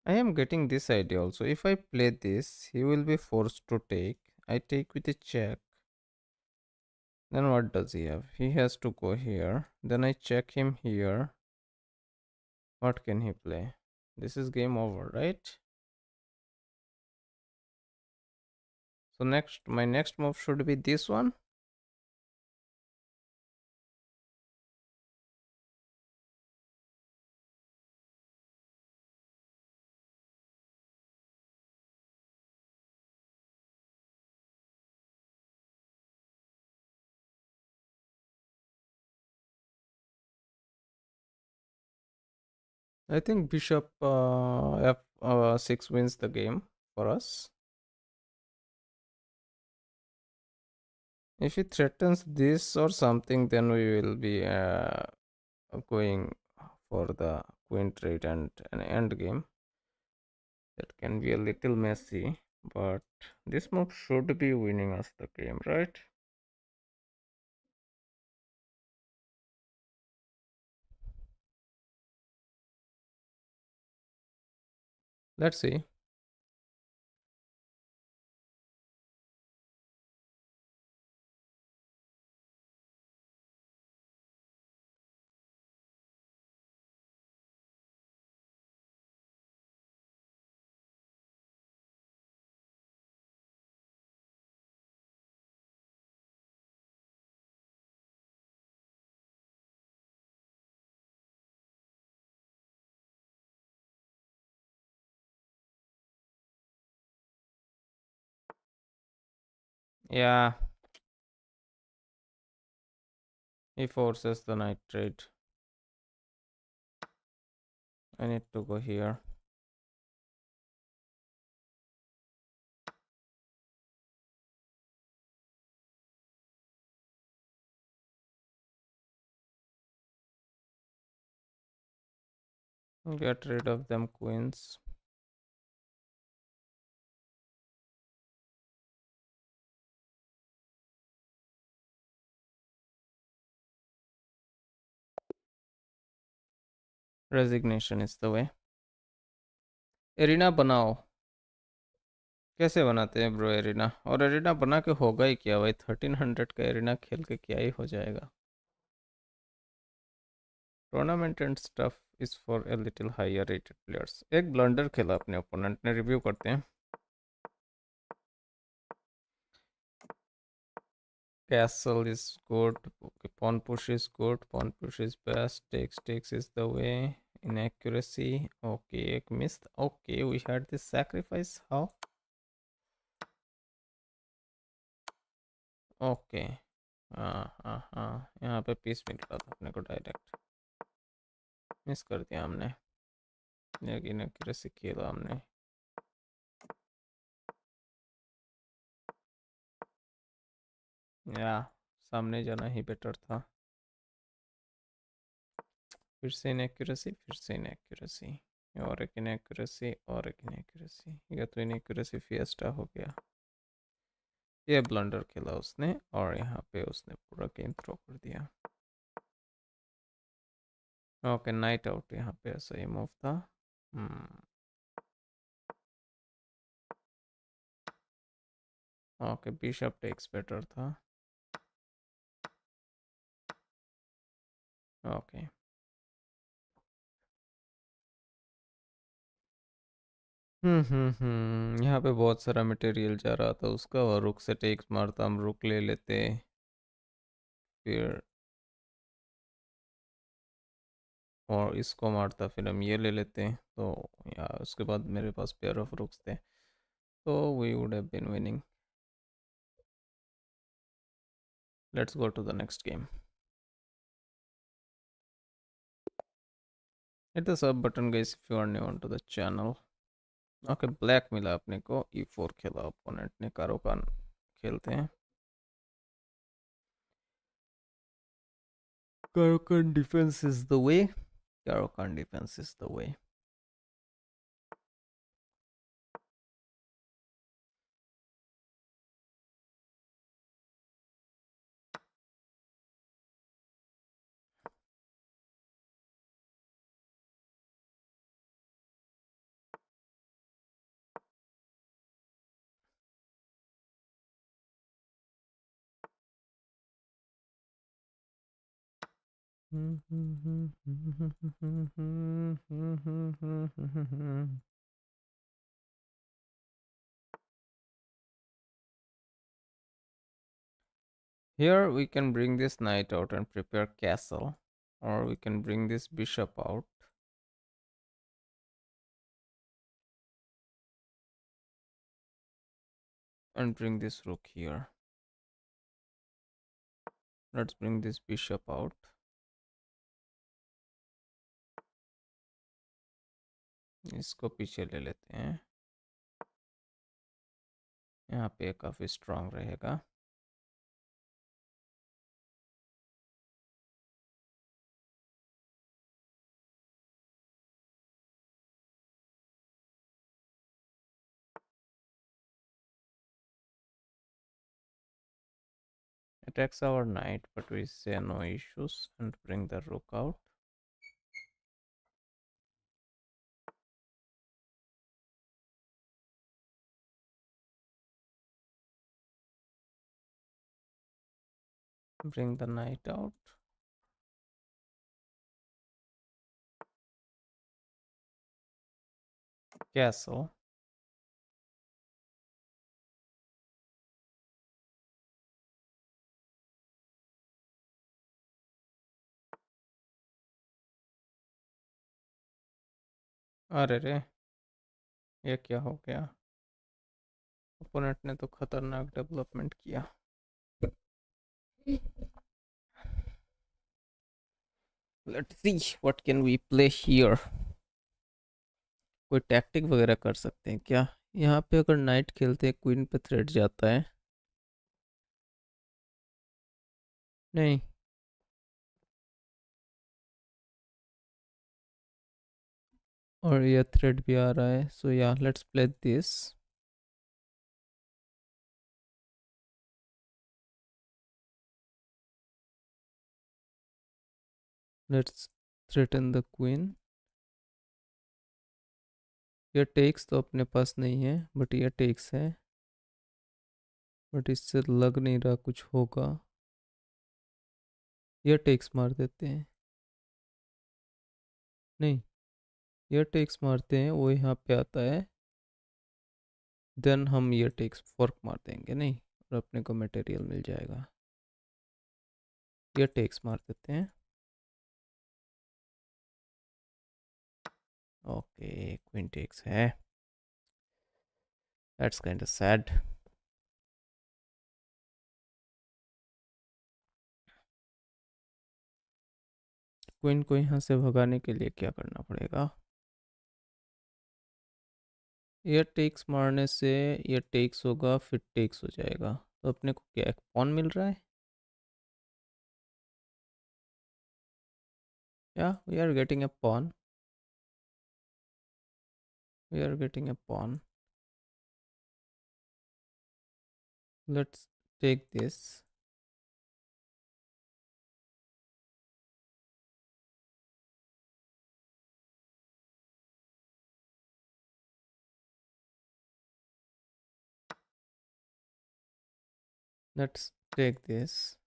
A: I am getting this idea also. If I play this, he will be forced to take. I take with a check. Then what does he have? He has to go here. Then I check him here. What can he play? This is game over, right? So my next move should be this one. I think bishop f6 wins the game for us. If he threatens this or something, then we will be going for the queen trade and an end game. That can be a little messy, but this move should be winning us the game, right? Let's see. Yeah, he forces the knight trade. I need to go here. Get rid of them queens. Resignation is the way. Arena बनाओ. कैसे बनाते हैं bro arena? और arena बना के होगा ही क्या भाई? 1300 का एरिना खेल के क्या ही हो जाएगा? Tournament and stuff is for a little higher rated players. एक ब्लंडर खेला अपने ओपोनेंट ने. रिव्यू करते हैं. Castle is good. Okay, pawn push is good. Pawn push is best. Takes is the way. Inaccuracy. Okay, missed. Okay, we had this sacrifice. How? Okay. हाँ हाँ हाँ, यहाँ पे पीस मिल रहा था अपने को डायरेक्ट. मिस कर दिया हमने. लेकिन एक्यूरेसी खेला हमने. या सामने जाना ही बेटर था। फिर से इनएक्यूरेसी, फिर से इनएक्यूरेसी, और एक इनएक्यूरेसी, और एक इनएक्यूरेसी। या तो इनएक्यूरेसी फिएस्टा हो गया। ये ब्लंडर खेला उसने और यहाँ पे उसने पूरा गेम थ्रो कर दिया। ओके, नाइट आउट यहाँ पे सही मूव था। ओके, बिशप टेक्स बेटर था। ओके, यहाँ पे बहुत सारा मटेरियल जा रहा था उसका, और रुक से टेक्स मारता, हम रुक ले लेते, फिर और इसको मारता, फिर हम ये ले लेते। तो या उसके बाद मेरे पास पेयर ऑफ रुक्स थे, तो we would have been winning. Let's go to the next game. Hit the sub button guys if you are new to the channel. Okay, black मिला अपने को, E4 खेला ओपोनेंट ने, कारोकान खेलते हैं। Karokan defense is the way. Karokan defense is the way. Here we can bring this knight out and prepare castle, or we can bring this bishop out and bring this rook here. Let's bring this bishop out. इसको पीछे ले लेते हैं, यहाँ पे काफी strong रहेगा। Attacks our knight, but we say no issues and bring the rook out. Bring the knight out. Castle. अरे रे, ये क्या हो गया? ओपोनेंट ने तो खतरनाक डेवलपमेंट किया। Let's see what can we play here. कोई टैक्टिक वगैरह कर सकते हैं क्या? यहाँ पे अगर नाइट खेलते हैं, क्वीन पे थ्रेट जाता है। नहीं, और ये थ्रेड भी आ रहा है, सो या let's play this. Let's threaten the queen. ये टेक्स तो अपने पास नहीं है, बट ये टेक्स है, बट इससे लग नहीं रहा कुछ होगा। ये टेक्स मार देते हैं। नहीं, ये टेक्स मारते हैं, वो यहाँ पे आता है, देन हम ये टेक्स फोर्क मार देंगे। नहीं, और अपने को मटेरियल मिल जाएगा। ये टेक्स मार देते हैं। ओके, क्वीन टेक्स है। That's kind of sad. Queen को यहाँ से भगाने के लिए क्या करना पड़ेगा? ये टेक्स मारने से ये टेक्स होगा, फिर टेक्स हो जाएगा। तो अपने को क्या एक पॉन मिल रहा है? Yeah, we are getting a pawn. We are getting a pawn. Let's take this. Let's take this.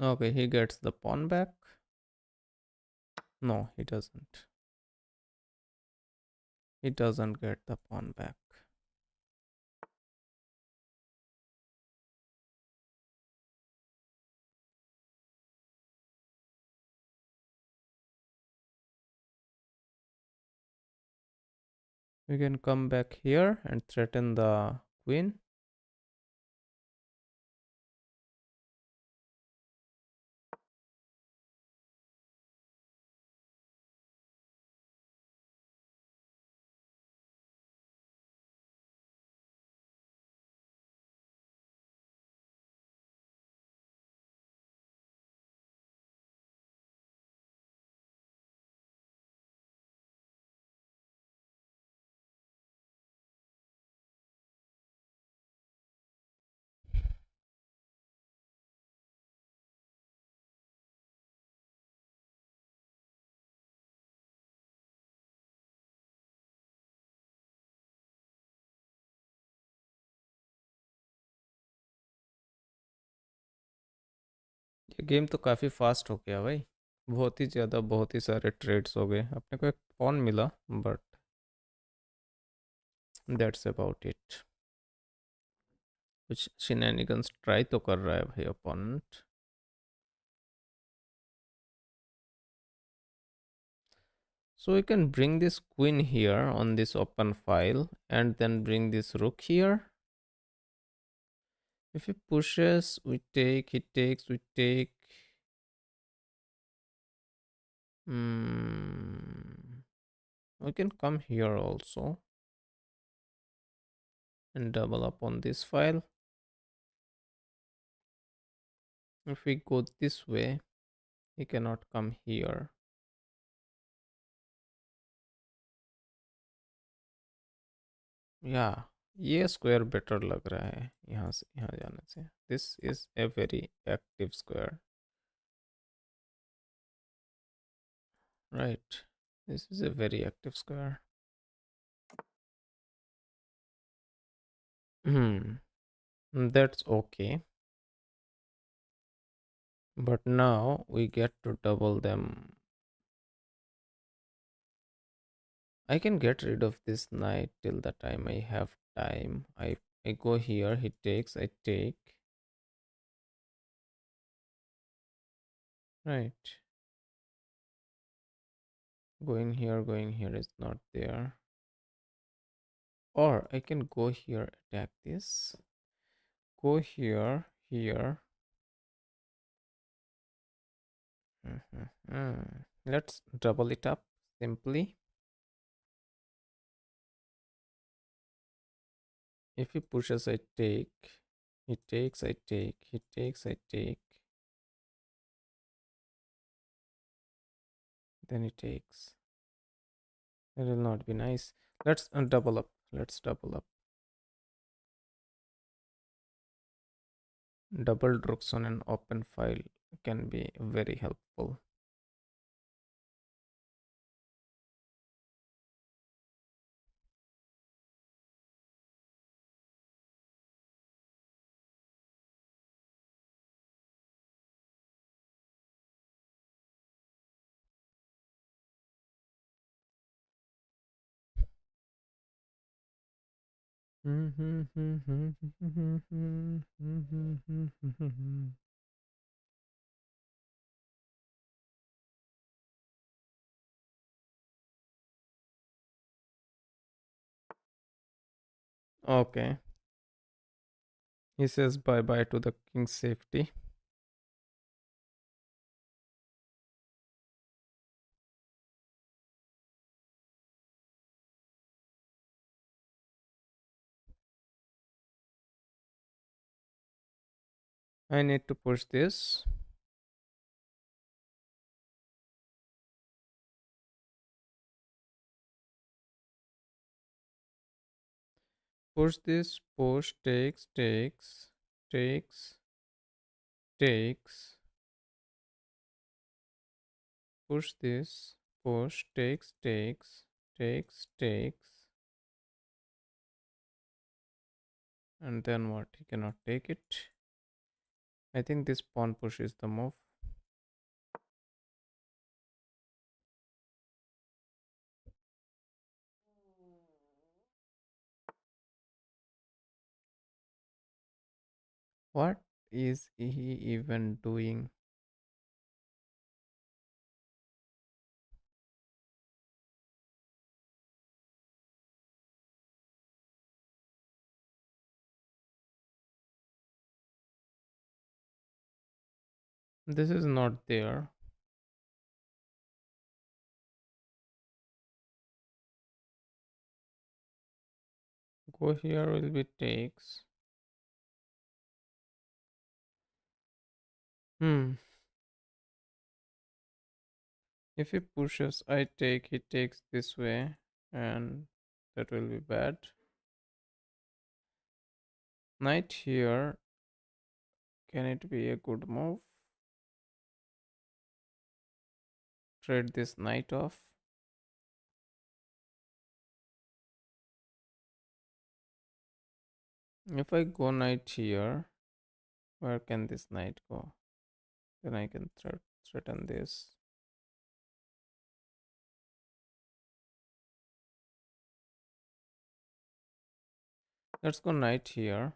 A: Okay, he gets the pawn back. No, he doesn't. He doesn't get the pawn back. We can come back here and threaten the queen. ये game तो काफ़ी fast हो गया भाई। बहुत ही ज़्यादा, बहुत ही सारे ट्रेड्स हो गए। अपने को एक पॉन मिला, बट दैट्स अबाउट इट। कुछ शिनैनिगन्स ट्राई तो कर रहा है भाई opponent. So we can bring this queen here on this open file and then bring this rook here. If he pushes, we take, he takes, we take. We can come here also and double up on this file. If we go this way, he cannot come here. Yeah, ये square better लग रहा है यहाँ से यहाँ जाने से। This is a very active square, right? This is a very active square. That's okay. But now we get to double them. I can get rid of this knight till the time I have time. I go here, he takes, I take. Right. Going here is not there. Or I can go here, attack this. Go here, here. Let's double it up simply. If he pushes, I take. He takes, I take. He takes, I take. Then he takes. That will not be nice. Let's double up. Let's double up. Double rooks on an open file can be very helpful. Okay. He says bye bye to the king's safety. I need to push this. Push this, push, takes, push this, push, takes, and then what? He cannot take it. I think this pawn push is the move. What is he even doing? This is not there. Go here will be takes. Hmm. If he pushes, I take, he takes this way, and that will be bad. Knight here, can it be a good move? Trade this knight off. If I go knight here, where can this knight go? Then I can threaten this. Let's go knight here.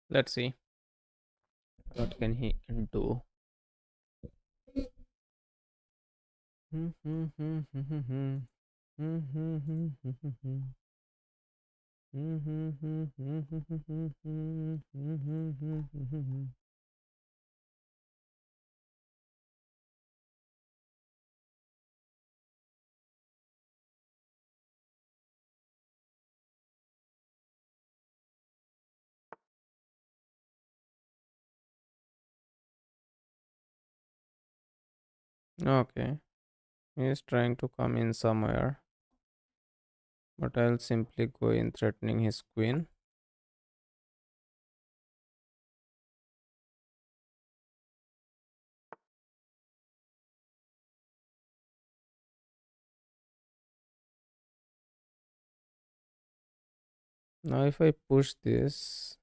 A: Let's see what can he do. Okay, he is trying to come in somewhere, but I'll simply go in threatening his queen. Now, if I push this,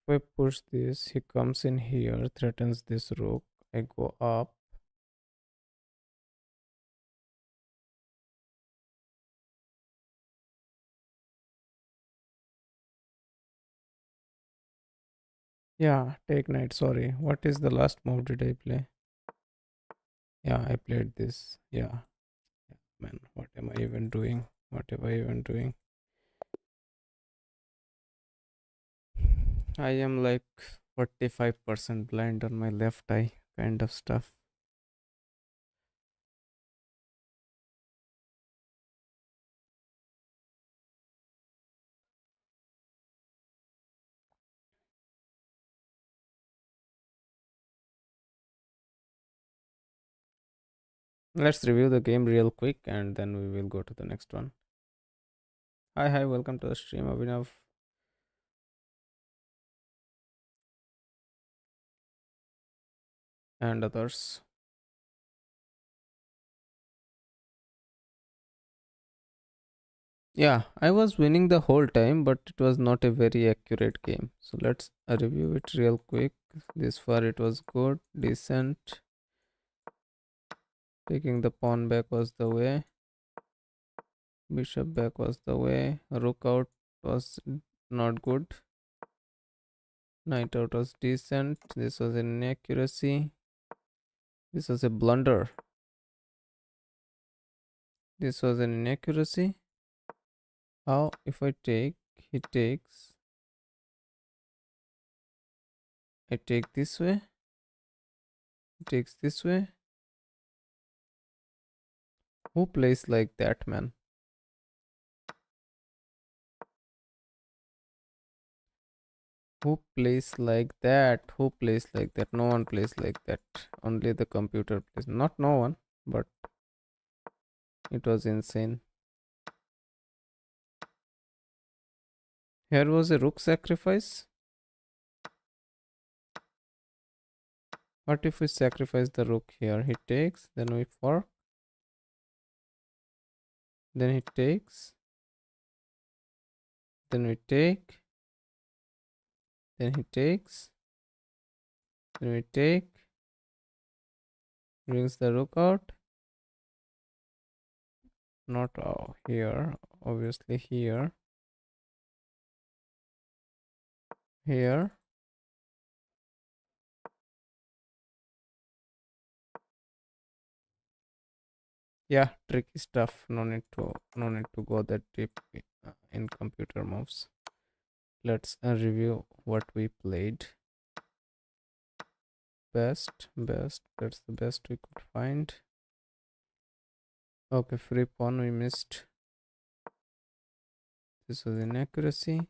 A: he comes in here, threatens this rook. I go up. Yeah, take knight. Sorry. What is the last move did I play? Yeah, I played this. Yeah. Man, what am I even doing? What am I even doing? I am like 45% blind on my left eye, kind of stuff. Let's review the game real quick and then we will go to the next one. Hi, welcome to the stream, Abhinav and others. Yeah, I was winning the whole time, but it was not a very accurate game. So let's review it real quick. This far it was good, decent. Taking the pawn back was the way. Bishop back was the way. Rook out was not good. Knight out was decent. This was an inaccuracy. This was a blunder. This was an inaccuracy. How if I take, he takes. I take this way. He takes this way. Who plays like that, man? Who plays like that? Who plays like that? No one plays like that. Only the computer plays. Not no one, but it was insane. Here was a rook sacrifice. What if we sacrifice the rook here? He takes, then we fork, then he takes, then we take, then he takes, then we take, brings the rook out. Not here, obviously here, here. Yeah, tricky stuff. No need to go that deep in computer moves. Let's review what we played. Best. That's the best we could find. Okay, free pawn we missed. This was inaccuracy.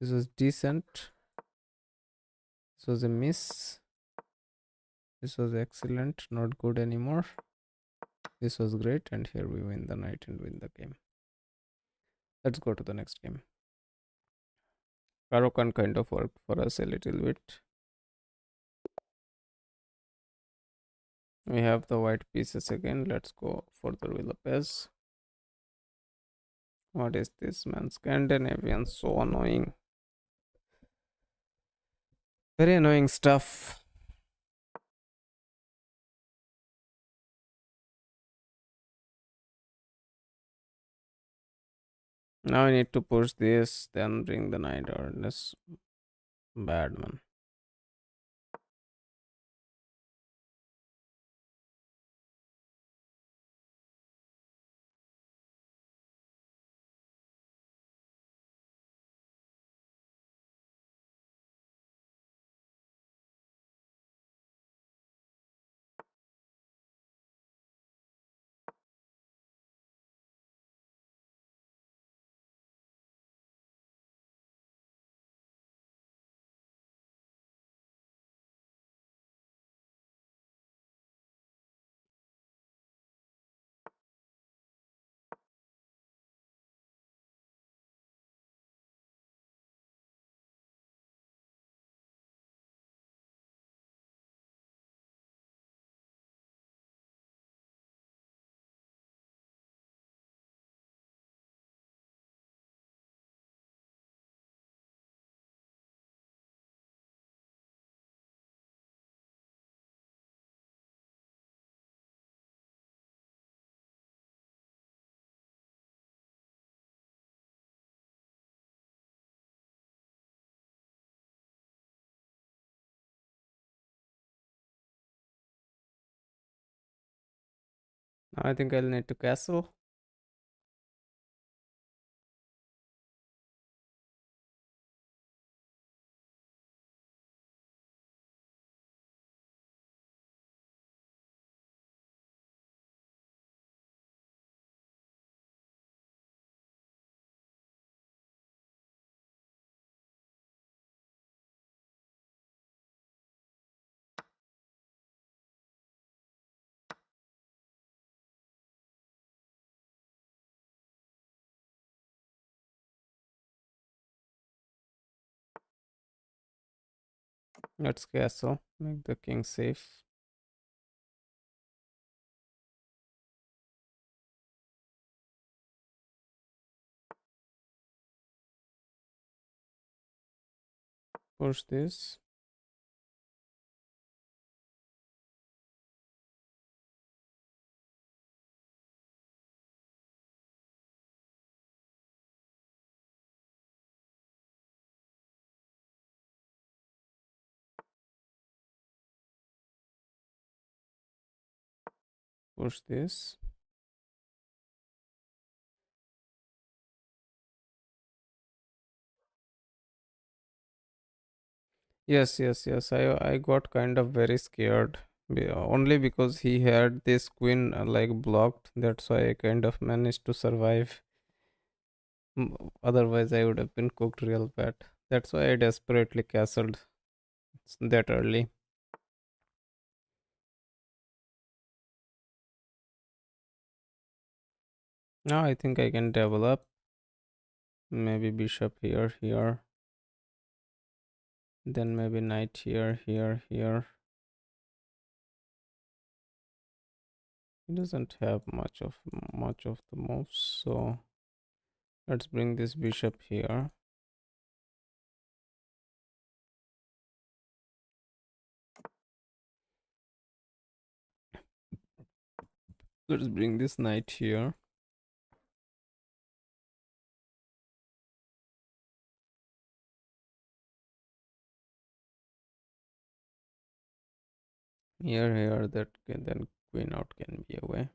A: This was decent. This was a miss. This was excellent, not good anymore. This was great, and here we win the knight and win the game. Let's go to the next game. Karokan kind of worked for us a little bit. We have the white pieces again. Let's go further with Lopez. What is this, man? Scandinavian, so annoying. Very annoying stuff. Now I need to push this, then bring the knight out. That's bad, man. Now I think I'll need to castle. Let's castle. Make the king safe. Push this. Push this. Yes, yes, yes. I got kind of very scared. Only because he had this queen like blocked. That's why I kind of managed to survive. Otherwise, I would have been cooked real bad. That's why I desperately castled that early. Now I think I can develop. Maybe bishop here, here. Then maybe knight here, here, here. He doesn't have much of the moves, so let's bring this bishop here. Let's bring this knight here. Here, here, that can then queen out can be away.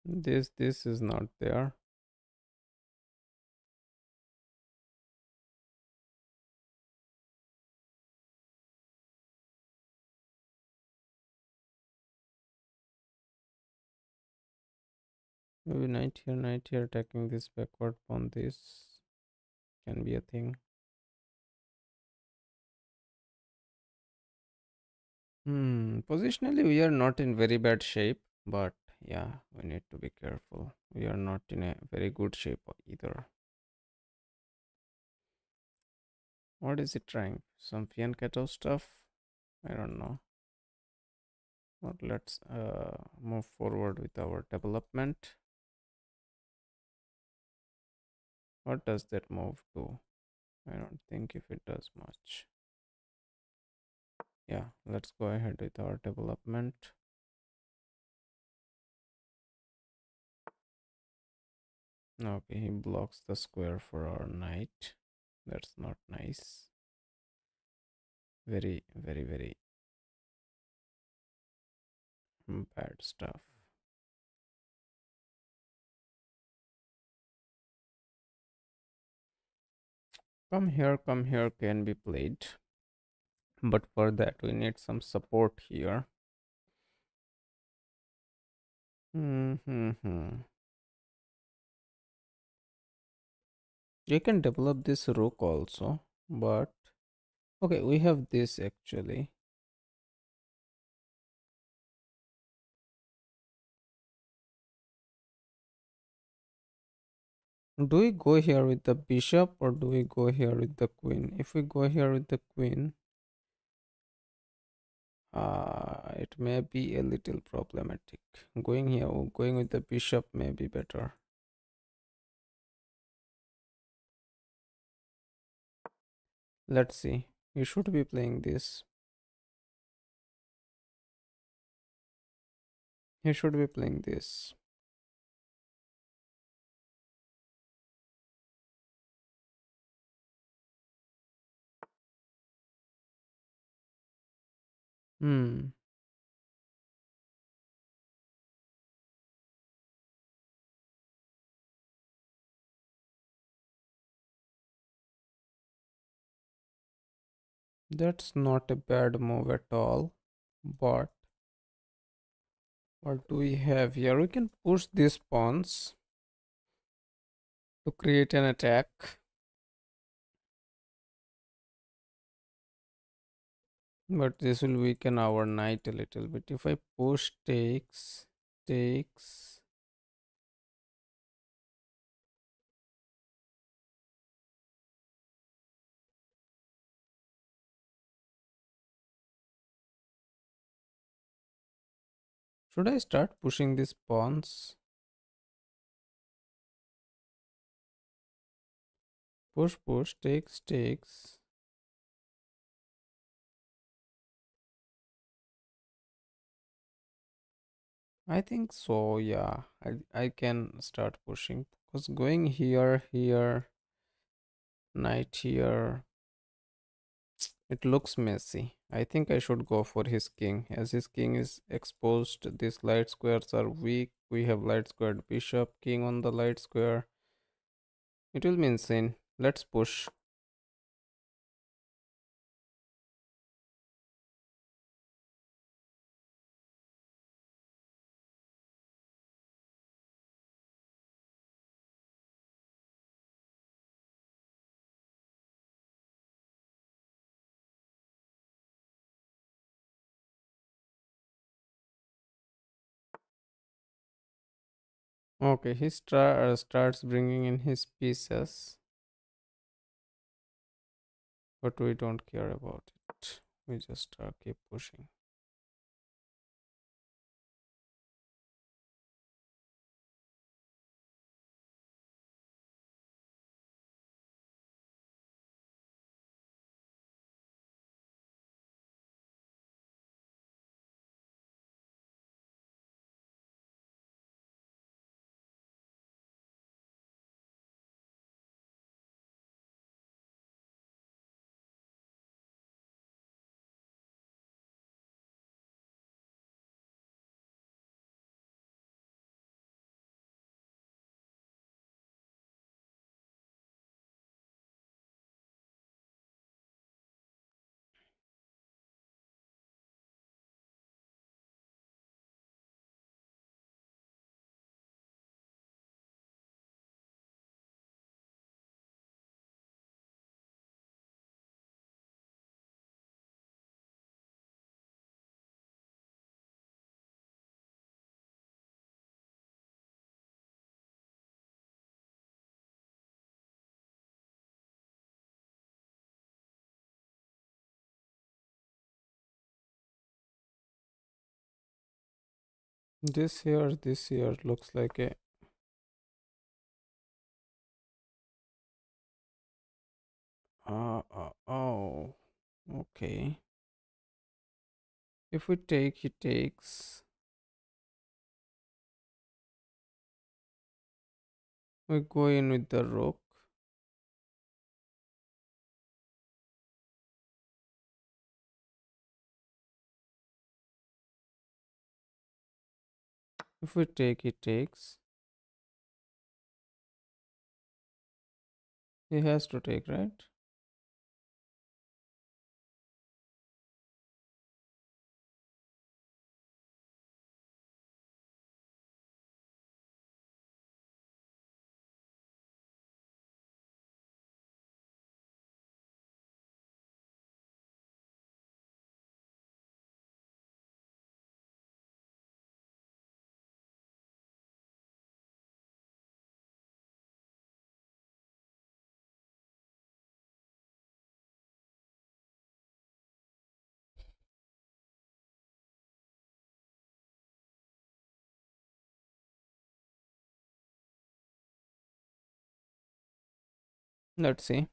A: This is not there. Maybe knight here, attacking this backward pawn. This can be a thing. Positionally, we are not in very bad shape, but yeah, we need to be careful. We are not in a very good shape either. What is it trying? Some Fianchetto stuff? I don't know. But let's move forward with our development. What does that move do? I don't think if it does much. Yeah, let's go ahead with our development. Okay, he blocks the square for our knight. That's not nice. Very, very, very bad stuff. Come here can be played. But for that, we need some support here. Hmm. You can develop this rook also, but okay, we have this actually. Do we go here with the bishop or do we go here with the queen? If we go here with the queen, it may be a little problematic. Going with the bishop may be better. Let's see. You should be playing this. You should be playing this. Hmm. That's not a bad move at all. But what do we have here? We can push these pawns to create an attack. But this will weaken our knight a little bit. If I push takes. Should I start pushing these pawns? Push, push, takes, takes. I think so, yeah. I can start pushing. Because going here, here, knight here, it looks messy. I think I should go for his king. As his king is exposed, these light squares are weak. We have light squared bishop, king on the light square. It will be insane. Let's push. Okay, he starts bringing in his pieces, but we don't care about it. We just keep pushing. This here looks like a oh, okay. If we take, he takes. We go in with the rook. If we take, he takes. He has to take, right? Let's see.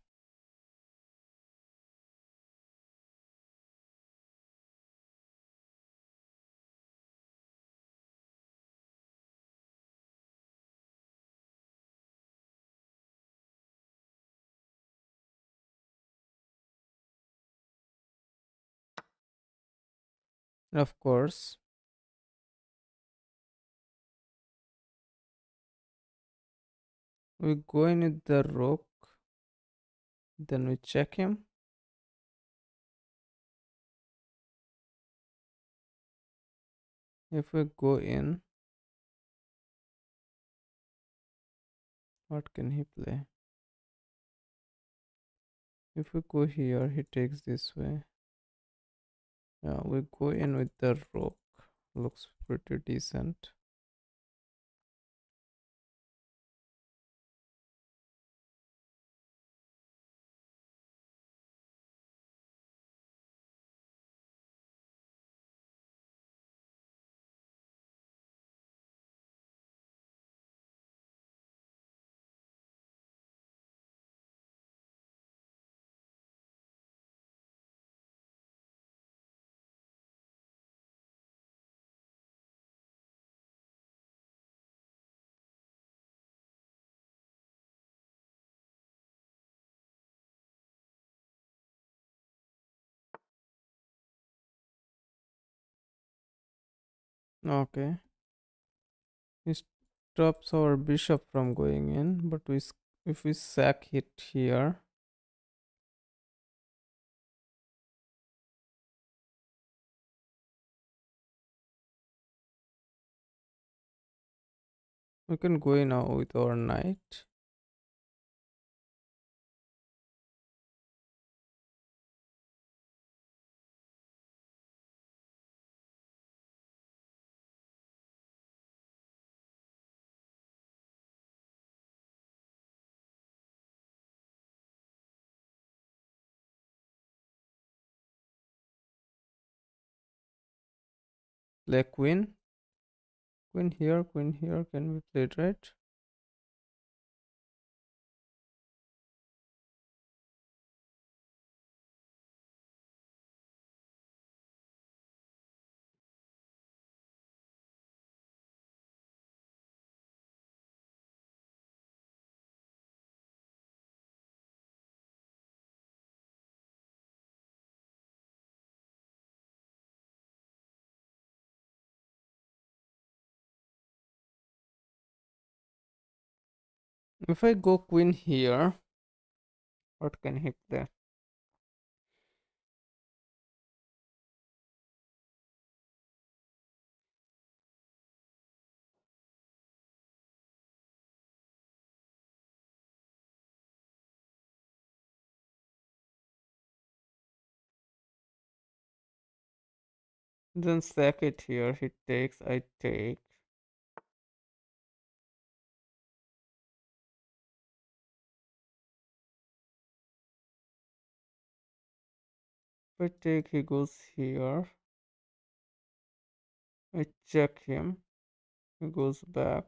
A: Of course, we go in with the rook. Then we check him. If we go in, what can he play? If we go here, he takes this way. Yeah, we go in with the rook. Looks pretty decent. Okay. It stops our bishop from going in, but if we sack it here, we can go in now with our knight. Play queen. Queen here, queen here. Can we play it right? If I go queen here, what can he play? Then sack it here. He takes, I take. If I take, he goes here. I check him. He goes back.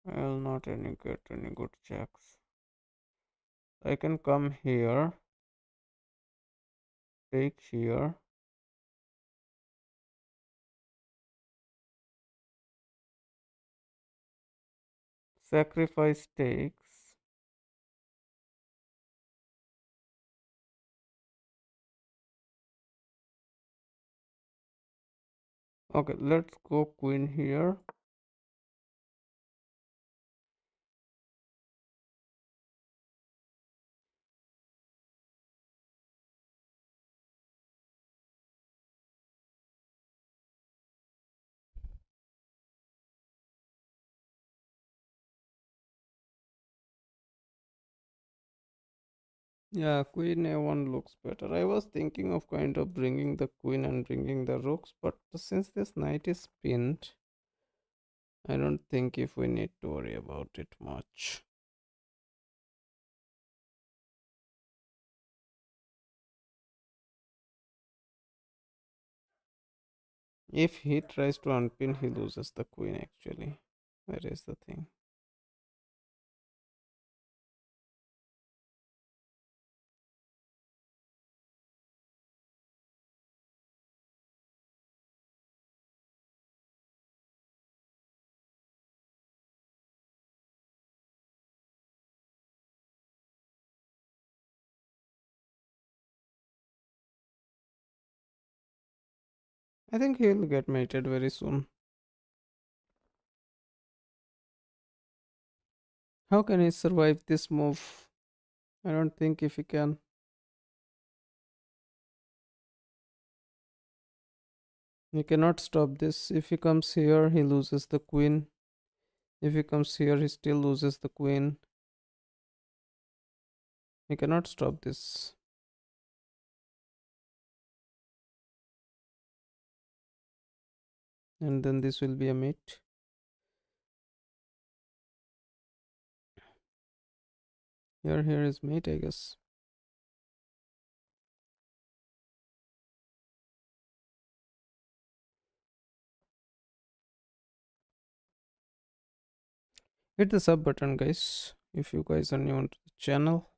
A: I'll not get any good checks. I can come here, take here. Sacrifice takes. Okay, let's go queen here. Yeah, queen a1 looks better. I was thinking of kind of bringing the queen and bringing the rooks, but since this knight is pinned, I don't think if we need to worry about it much. If he tries to unpin, he loses the queen actually. That is the thing. I think he'll get mated very soon. How can he survive this move? I don't think if he can. He cannot stop this. If he comes here, he loses the queen. If he comes here, he still loses the queen. He cannot stop this. And then this will be a mate. Here is mate, I guess. Hit the sub button, guys, if you guys are new to the channel.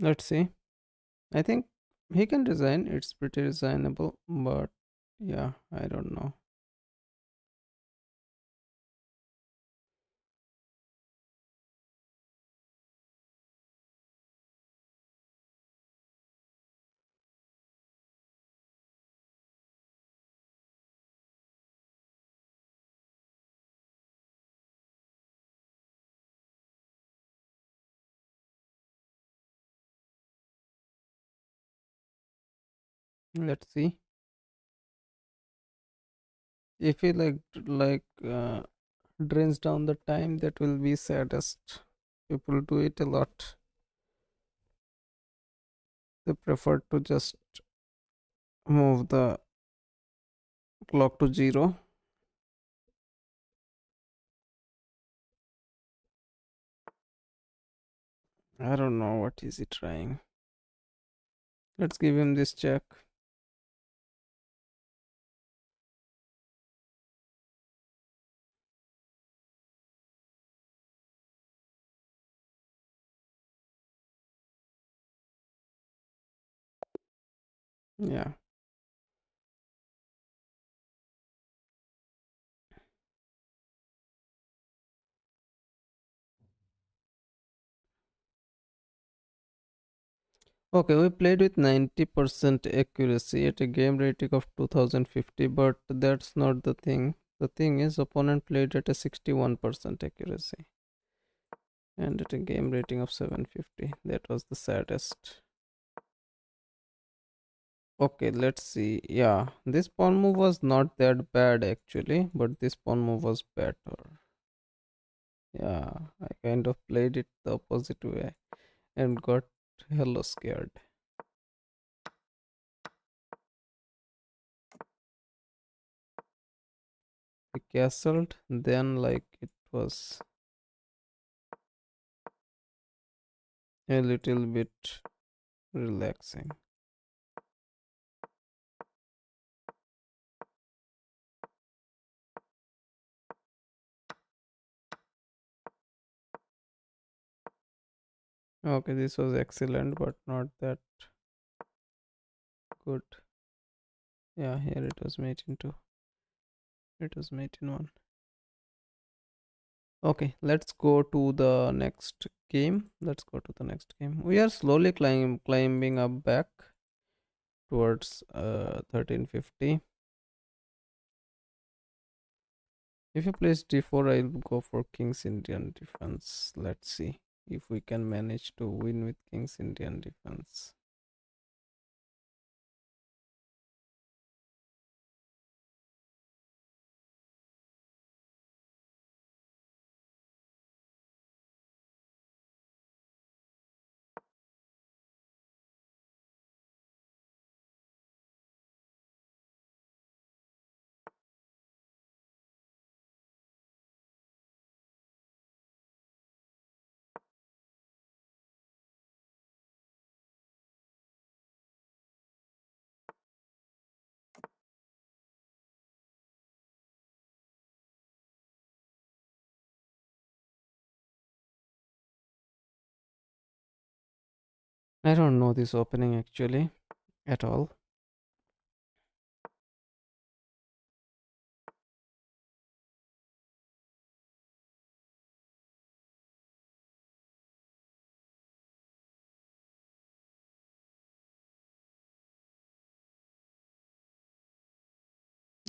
A: Let's see. I think he can design. It's pretty designable, but yeah, I don't know. Let's see. If he drains down the time, that will be saddest. People do it a lot. They prefer to just move the clock to zero. I don't know what is he trying. Let's give him this check. Yeah. Okay, we played with 90% accuracy at a game rating of 2050, but that's not the thing. The thing is, opponent played at a 61% accuracy and at a game rating of 750. That was the saddest. Okay, let's see. Yeah, this pawn move was not that bad actually, but this pawn move was better. Yeah, I kind of played it the opposite way and got hella scared. I castled, then like it was a little bit relaxing. Okay, this was excellent, but not that good. Yeah, here it was mate in two. It was mate in one. Okay, let's go to the next game. Let's go to the next game. We are slowly climbing up back towards 1350. If you place d4, I'll go for King's Indian defense. Let's see if we can manage to win with King's Indian defense. I don't know this opening actually at all.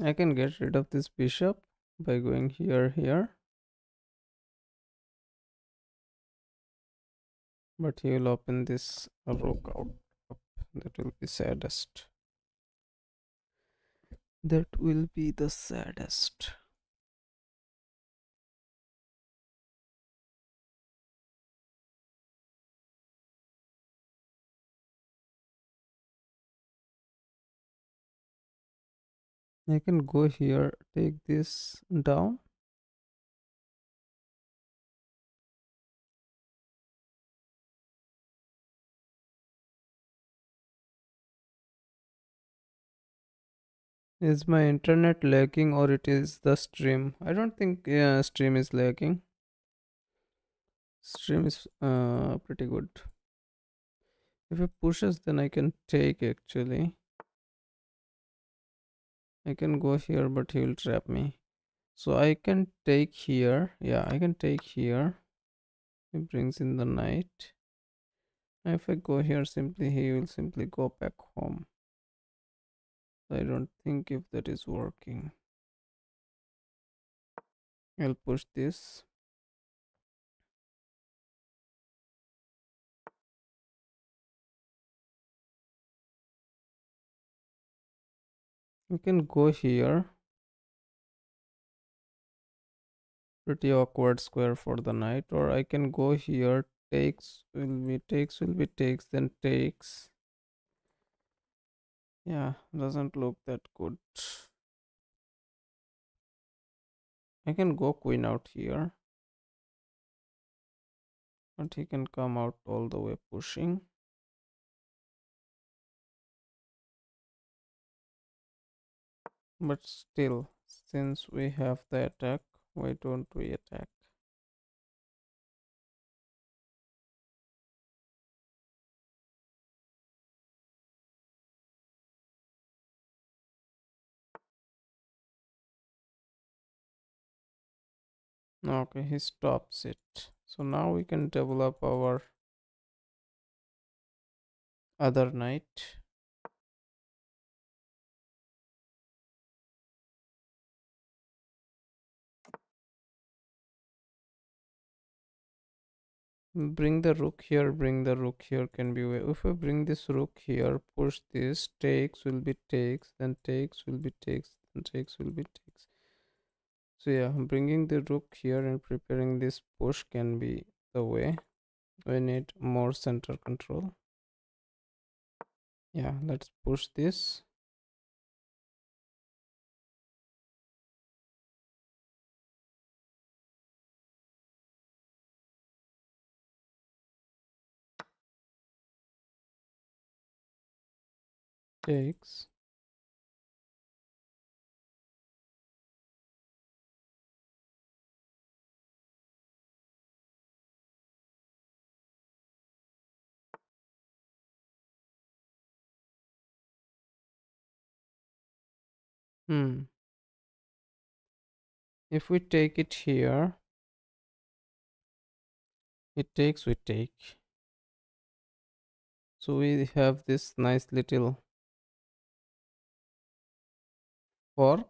A: I can get rid of this bishop by going here, but he will open this rook out. That will be saddest. That will be the saddest. I can go here, take this down. Is my internet lagging or it is the stream? I don't think stream is lagging. Stream is pretty good. If he pushes, then I can take actually. I can go here, but he will trap me. So I can take here. Yeah, I can take here. He brings in the knight. If I go here, simply he will simply go back home. I don't think if that is working. I'll push this. You can go here. Pretty awkward square for the knight. Or I can go here. Takes will be takes, then takes. Yeah, doesn't look that good. I can go queen out here. But he can come out all the way pushing. But still, since we have the attack, why don't we attack? Okay, he stops it. So now we can develop our other knight. Bring the rook here, bring the rook here can be way. If we bring this rook here, push this, takes will be takes, then takes will be takes, then takes will be takes. So yeah, bringing the rook here and preparing this push can be the way. We need more center control. Yeah, let's push this. Takes. If we take it here, it takes, we take. So we have this nice little fork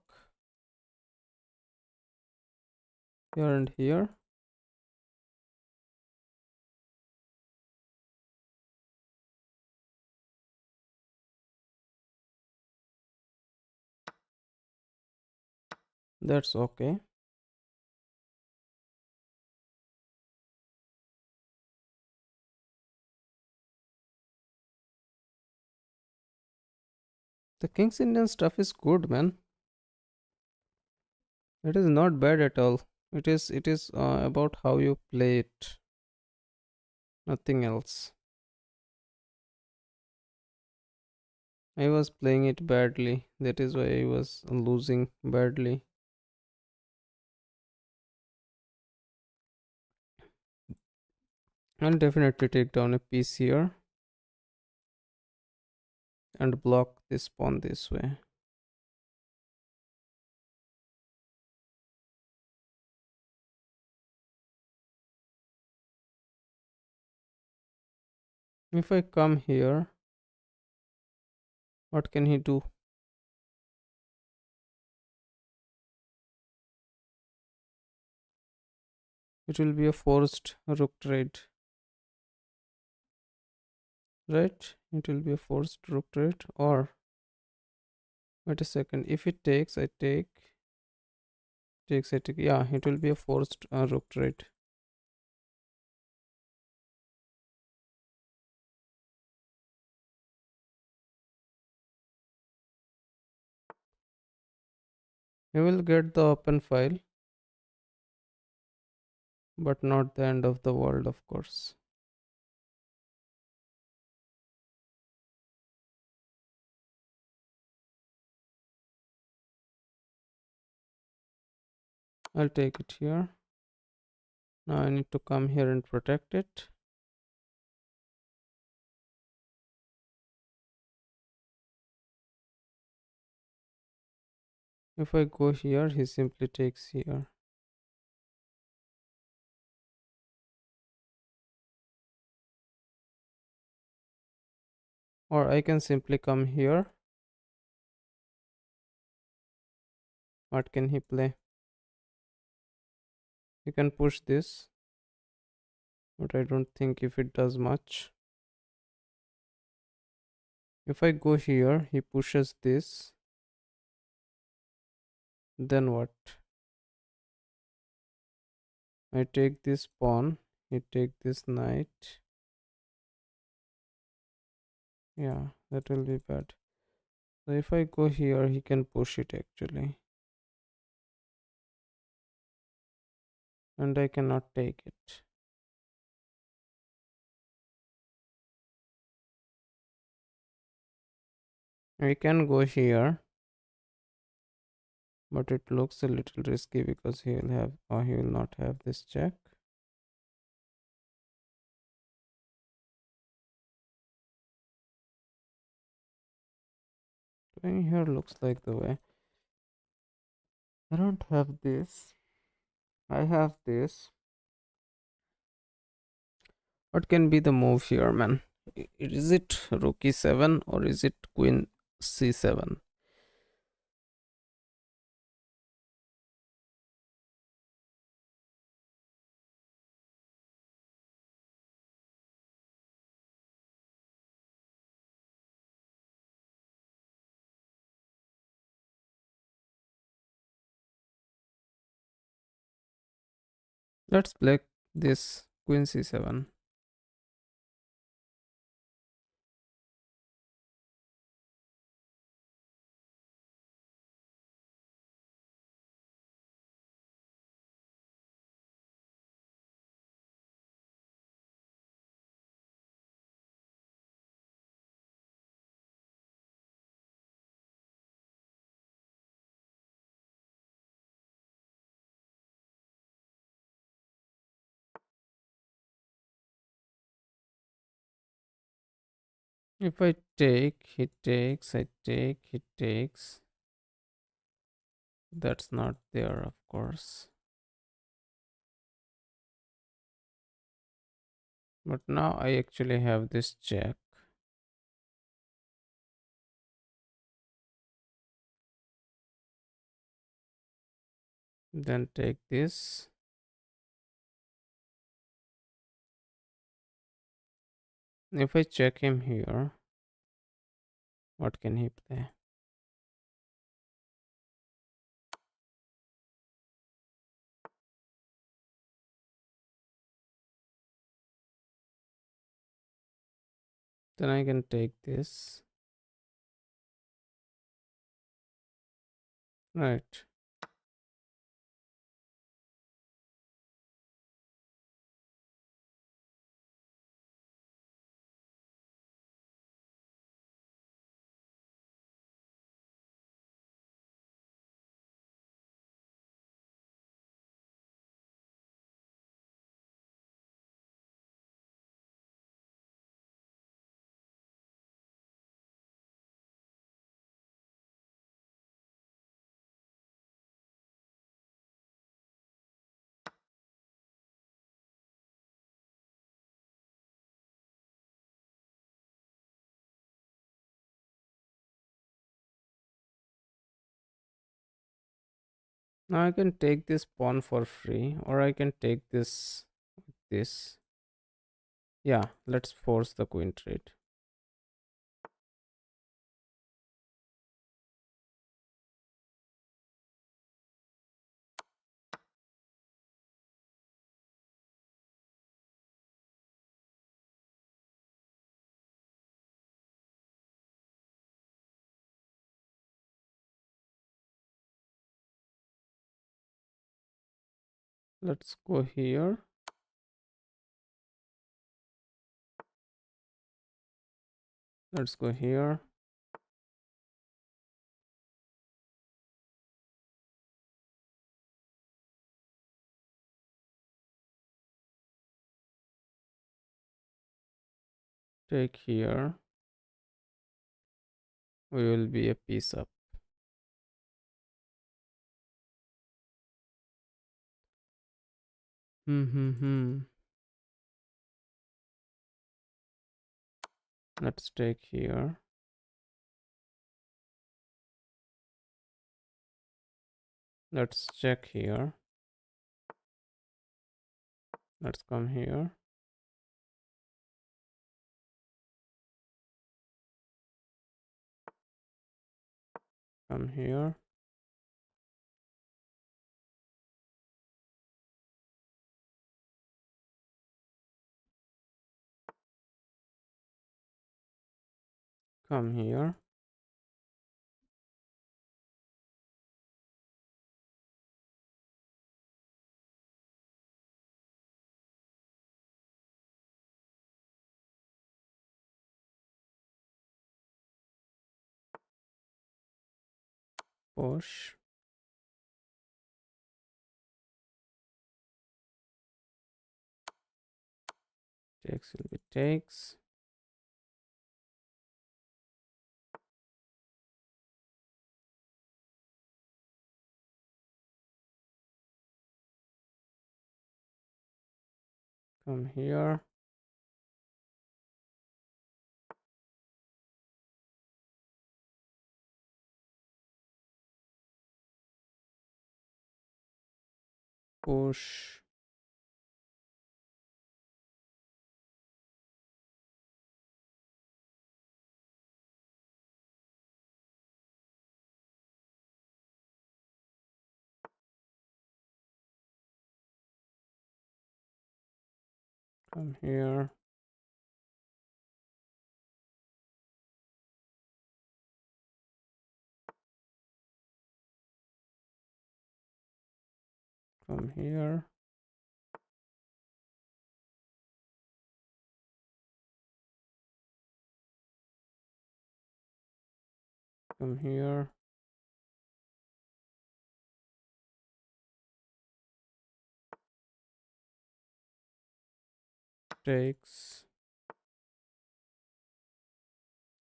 A: here and here. That's okay. The King's Indian stuff is good, man. It is not bad at all. It is about how you play it, nothing else. I was playing it badly. That is why I was losing badly. I'll definitely take down a piece here and block this pawn this way. If I come here, what can he do? It will be a forced rook trade, right? It will be a forced rook trade. Or wait a second, if it takes, I take. Takes, I take. Yeah, it will be a forced rook trade. I will get the open file, but not the end of the world, of course. I'll take it here. Now I need to come here and protect it. If I go here, he simply takes here. Or I can simply come here. What can he play? You can push this, but I don't think if it does much. If I go here, he pushes this. Then what? I take this pawn. He take this knight. Yeah, that will be bad. So if I go here, he can push it actually. And I cannot take it. I can go here, but it looks a little risky because he will have, or he will not have this check. Going here looks like the way. I don't have this. I have this. What can be the move here, man? Is it rook e7 or is it queen c7? Let's play this queen c7. If I take, he takes, I take, he takes. That's not there, of course. But now I actually have this check. Then take this. If I check him here, what can he play? Then I can take this. Right. Now I can take this pawn for free, or I can take this. Yeah, let's force the queen trade. Let's go here. Let's go here. Take here. We will be a piece up. Hmm. Let's take here. Let's check here. Let's come here. Come here. Come here. Push. Takes will be takes. Come here. Push. Come here. Come here. Come here. Takes.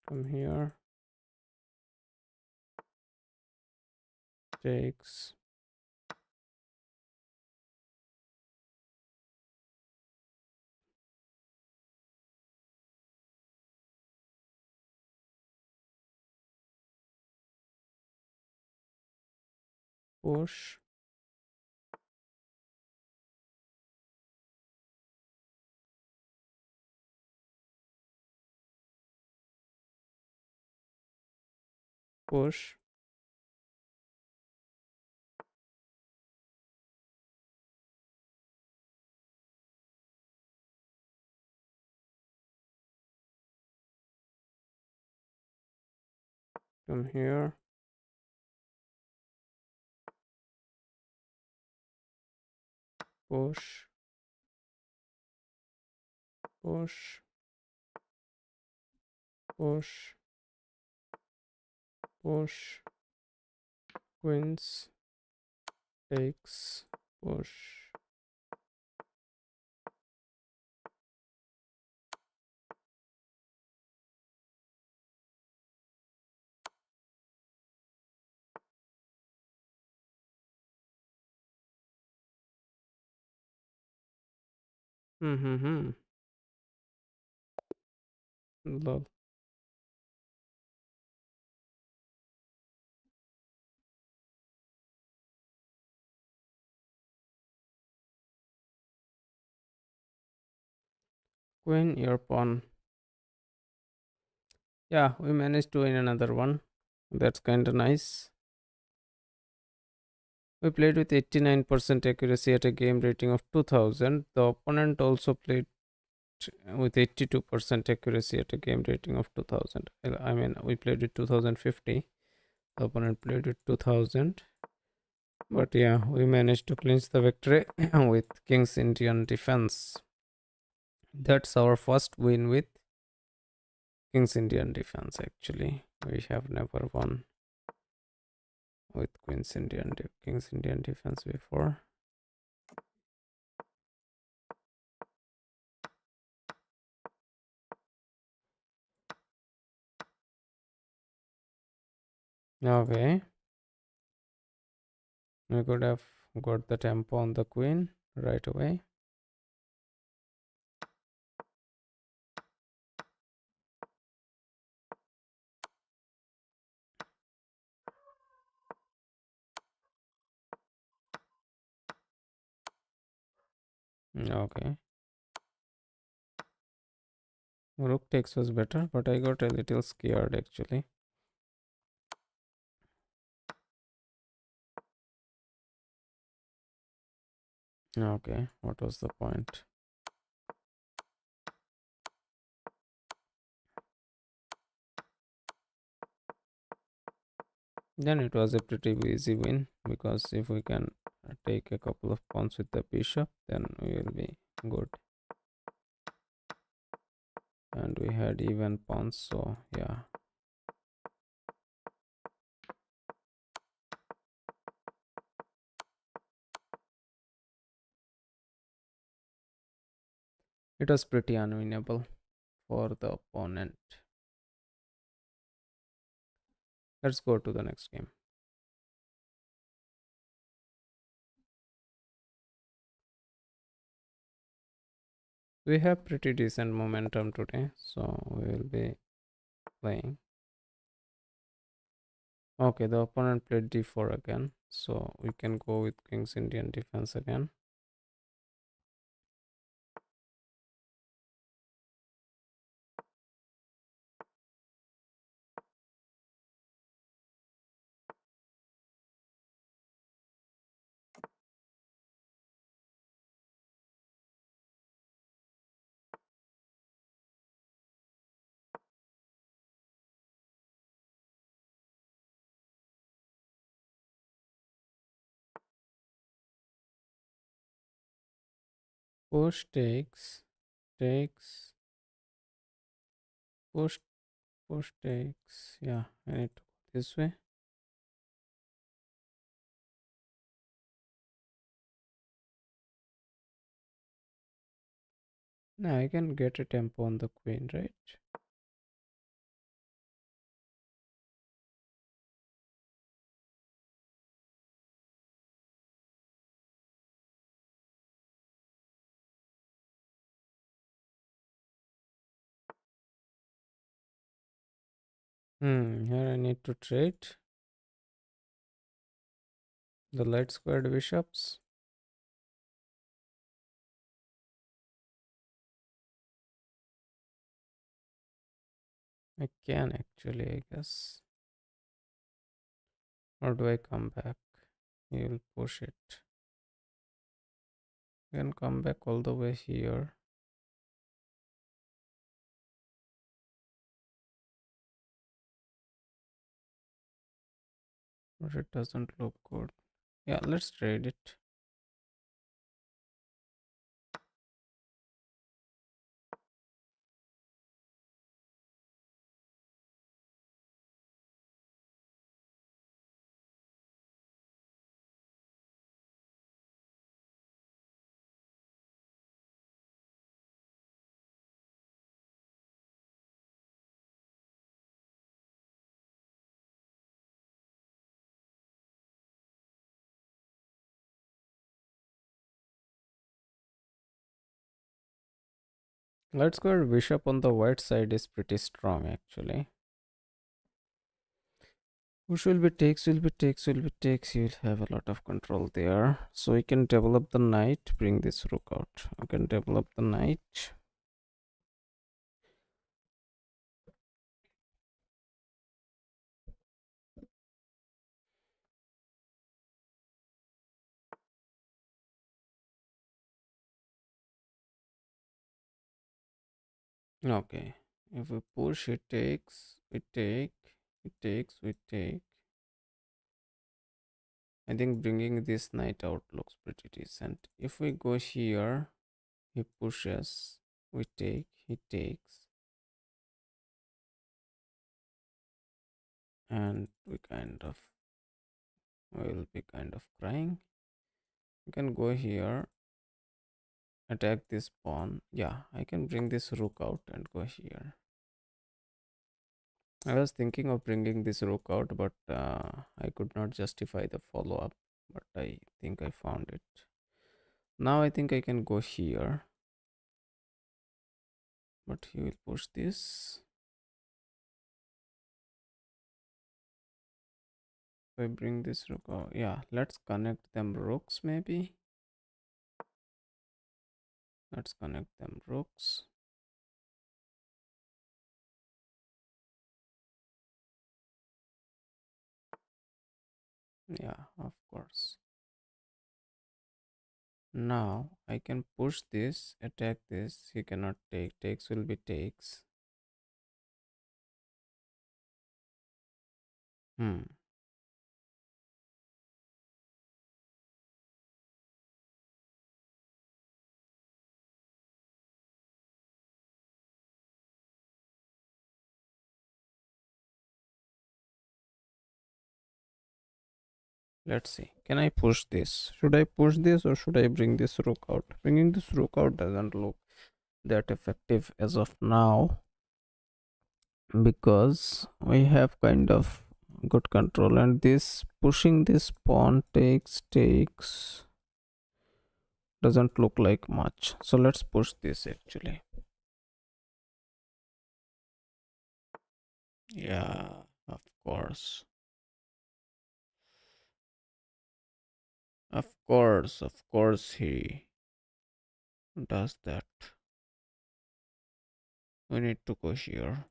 A: Come here. Takes. Push. Push. Come here. Push. Push. Push. Push. Queens. Takes. Push. Mm-hmm. Lol. Queen, your pawn. Yeah, we managed to win another one. That's kind of nice. We played with 89% accuracy at a game rating of 2000. The opponent also played with 82% accuracy at a game rating of 2000. I mean, we played with 2050. The opponent played with 2000. But yeah, we managed to clinch the victory with King's Indian Defense. That's our first win with King's Indian Defense, actually. We have never won with King's Indian Defense before. Okay. We could have got the tempo on the queen right away. Okay. Rook takes was better, but I got a little scared actually. Okay, what was the point? Then it was a pretty easy win, because if we can take a couple of pawns with the bishop, then we will be good. And we had even pawns, so yeah. It was pretty unwinnable for the opponent. Let's go to the next game. We have pretty decent momentum today, so we will be playing. Okay, the opponent played d4 again, so we can go with King's Indian defense again. Push takes, push, push takes. Yeah, I need to go this way. Now I can get a tempo on the queen, right? Here I need to trade the light squared bishops. I can actually, I guess. Or do I come back? You will push it. You can come back all the way here. But it doesn't look good. Yeah, let's trade it. Light squared bishop on the white side is pretty strong actually. Push will be takes, will be takes, will be takes. You'll have a lot of control there. So we can develop the knight, bring this rook out. We can develop the knight. Okay. If we push, it takes, we take, it takes, we take. I think bringing this knight out looks pretty decent. If we go here, he pushes, we take, he takes. And we will be kind of crying. We can go here, attack this pawn. Yeah, I can bring this rook out and go here. I was thinking of bringing this rook out, but I could not justify the follow up. But I think I found it. Now I think I can go here. But he will push this. If I bring this rook out, yeah, let's connect them rooks maybe. Let's connect them rooks. Yeah, of course. Now I can push this, attack this. He cannot take. Takes will be takes. Hmm. Let's see. Can I push this? Should I push this or should I bring this rook out? Bringing this rook out doesn't look that effective as of now because we have kind of good control, and this pushing this pawn takes doesn't look like much. So let's push this actually. Yeah, of course. Of course he does that. We need to go here.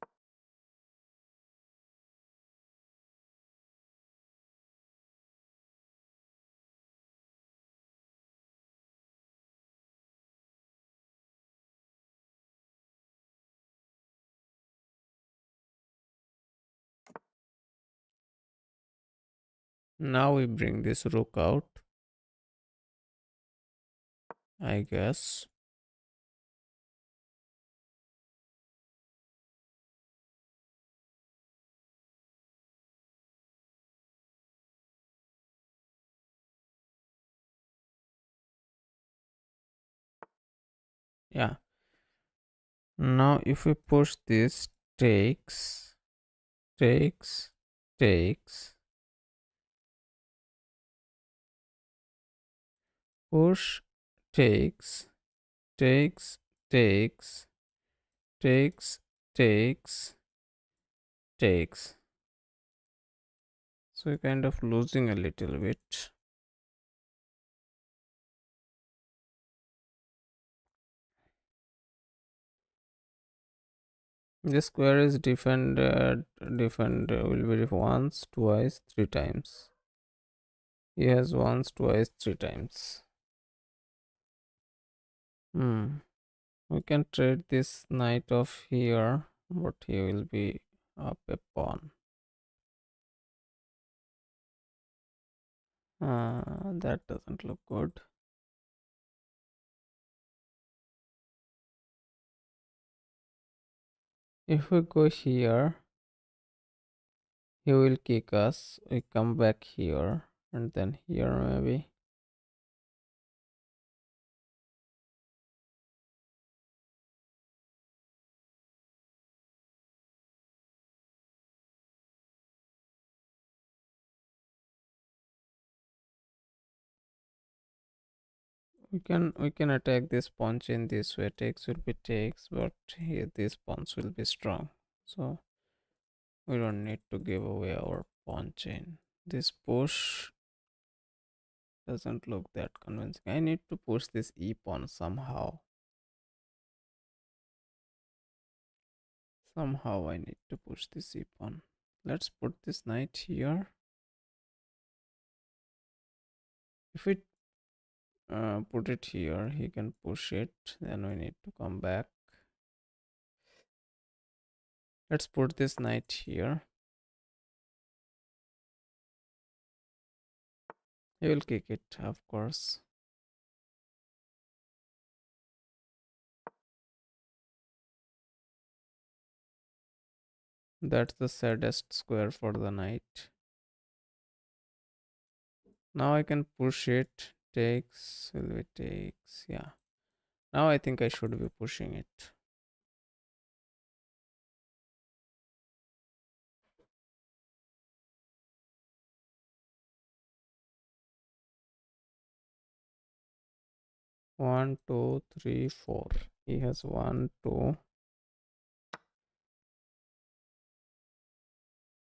A: Now we bring this rook out, I guess. Yeah. Now if we push this, takes, takes, takes, push, takes, takes, takes, takes, takes, takes. So we're kind of losing a little bit. The square is defended will be once, twice, three times. He has once, twice, three times. We can trade this knight off here, but he will be up a pawn. That doesn't look good. If we go here, he will kick us. We come back here and then here maybe. We can attack this pawn chain this way. Takes will be takes, but here these pawns will be strong. So we don't need to give away our pawn chain. This push doesn't look that convincing. I need to push this e pawn somehow. Somehow I need to push this e pawn. Let's put this knight here. If we put it here, he can push it. Then we need to come back. Let's put this knight here. He will kick it, of course. That's the saddest square for the knight. Now I can push it. Takes, will be takes. Yeah. Now I think I should be pushing it. One, two, three, four. He has one, two.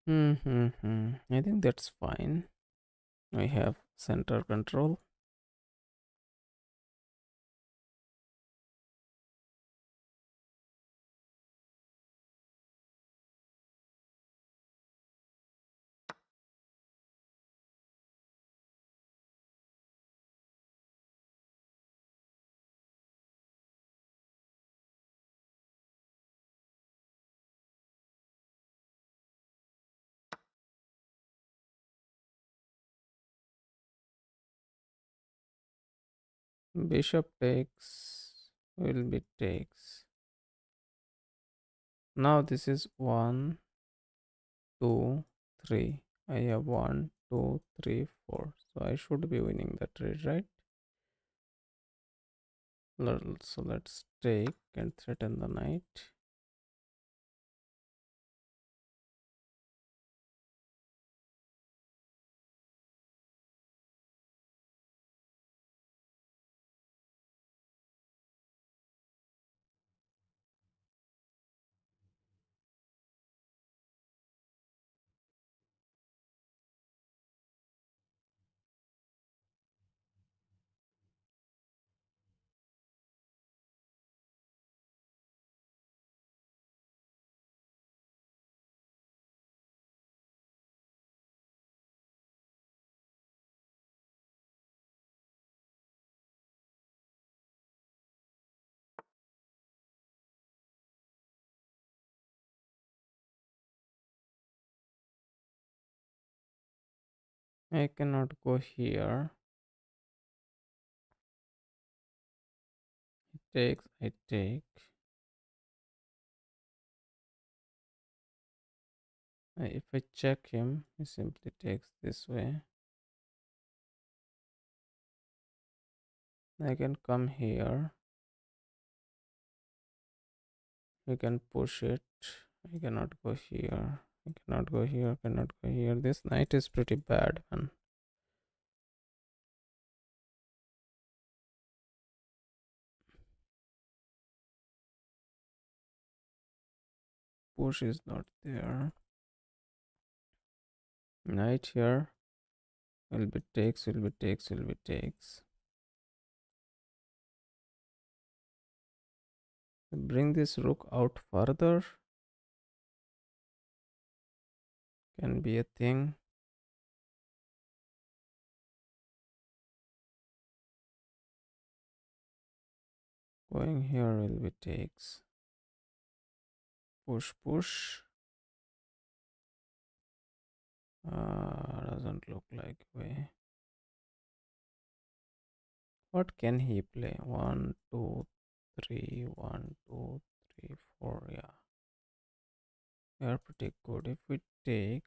A: I think that's fine. We have center control. Bishop takes, will be takes. Now this is 1, 2, 3. I have 1, 2, 3, 4. So I should be winning the trade, right? So let's take and threaten the knight. I cannot go here. It takes, I take. If I check him, he simply takes this way. I can come here. We can push it. I cannot go here. I cannot go here. Cannot go here. This knight is pretty bad, man. Push is not there. Knight here. Will be takes. Will be takes. Will be takes. Bring this rook out further. Can be a thing. Going here will be takes. Push, push. Doesn't look like way. What can he play? 1, 2, 3. 1, 2, 3, 4. Yeah. They are pretty good. If we take,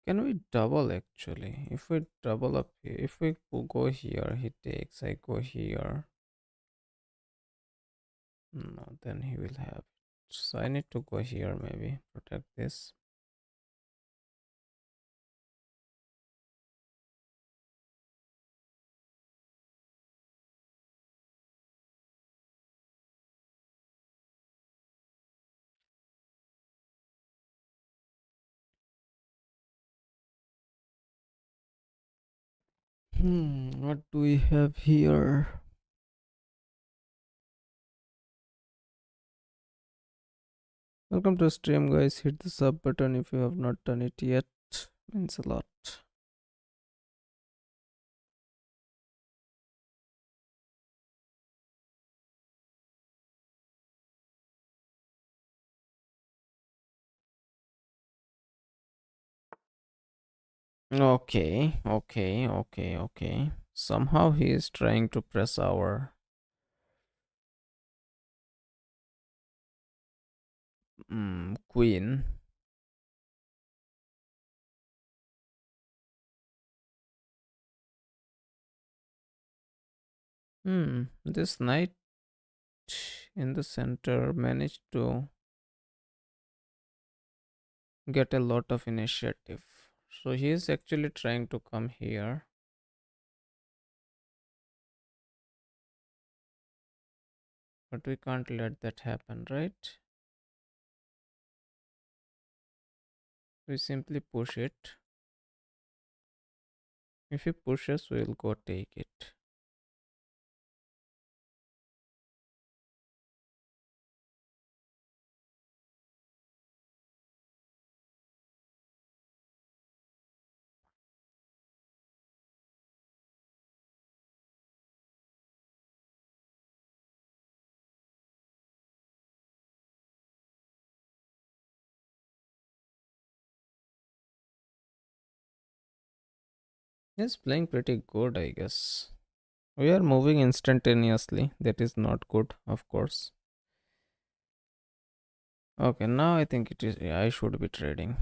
A: can we double actually? If we double up here, if we go here, he takes, I go here. No, then he will have. So I need to go here maybe, protect this. What do we have here? Welcome to stream, guys. Hit the sub button if you have not done it yet. Means a lot. Okay, okay, okay, okay. Somehow he is trying to press our queen. This knight in the center managed to get a lot of initiative. So he is actually trying to come here. But we can't let that happen, right? We simply push it. If he pushes, we'll go take it. He's playing pretty good, I guess. We are moving instantaneously. That is not good, of course. Okay, now I think it is. Yeah, I should be trading.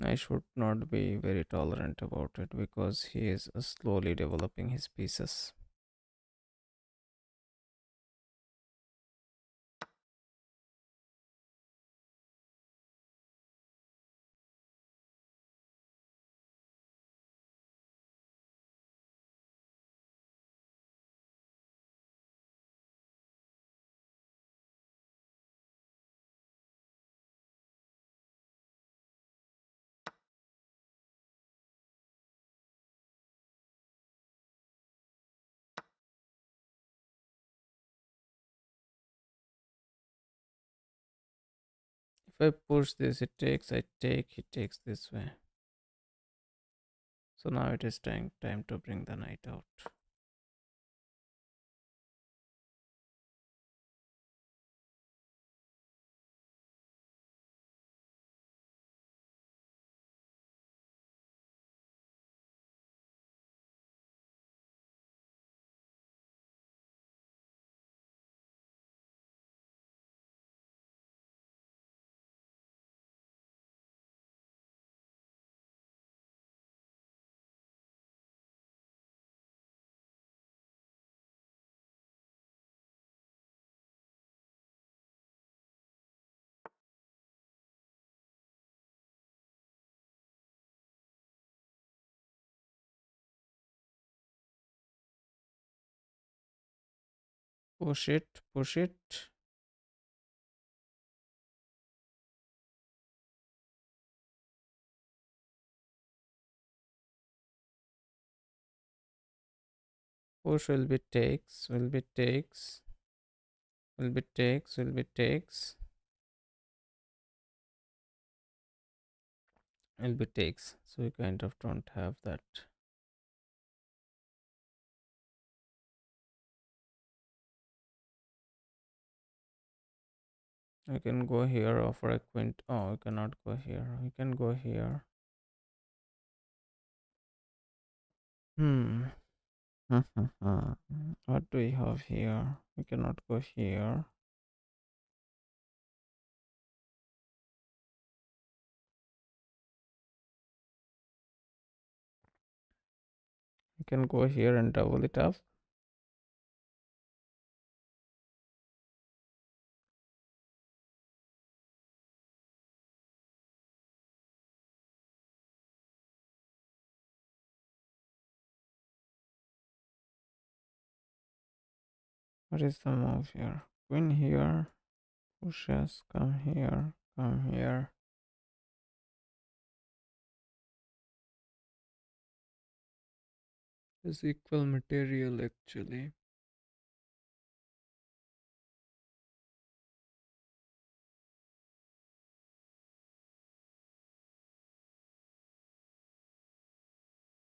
A: I should not be very tolerant about it because he is slowly developing his pieces. If I push this, it takes, I take, he takes this way. So now it is time to bring the knight out. Push it, push it. Push will be takes, will be takes, will be takes, will be takes, will be takes. So we kind of don't have that. We can go here, offer a quint. Oh, we cannot go here. We can go here. Hmm. What do we have here? We cannot go here. We can go here and double it up. What is the move here? Queen here. Pushes. Come here. Come here. Is equal material actually.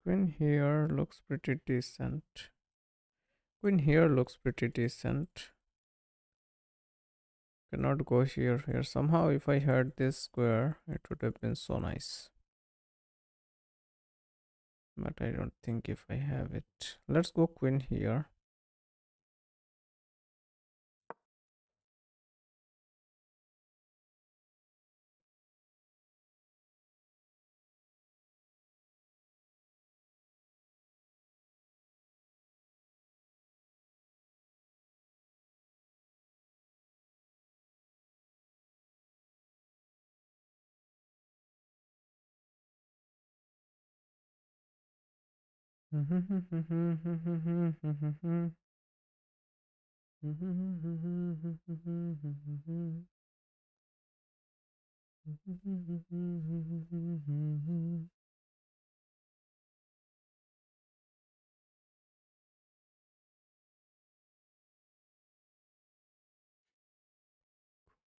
A: Queen here looks pretty decent. Queen here looks pretty decent. Cannot go here. Here somehow, if I had this square, it would have been so nice. But I don't think if I have it. Let's go queen here.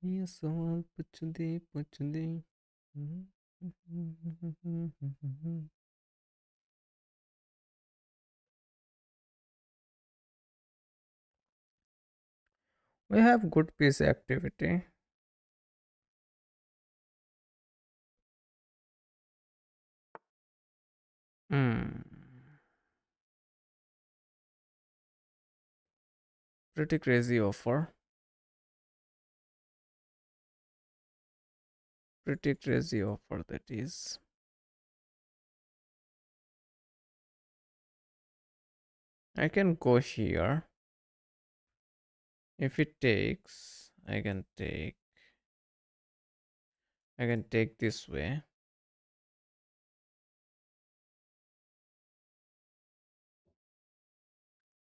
A: ये सवाल पूछ दे We have good piece activity. Hmm. Pretty crazy offer. Pretty crazy offer that is. I can go here. If it takes, I can take this way.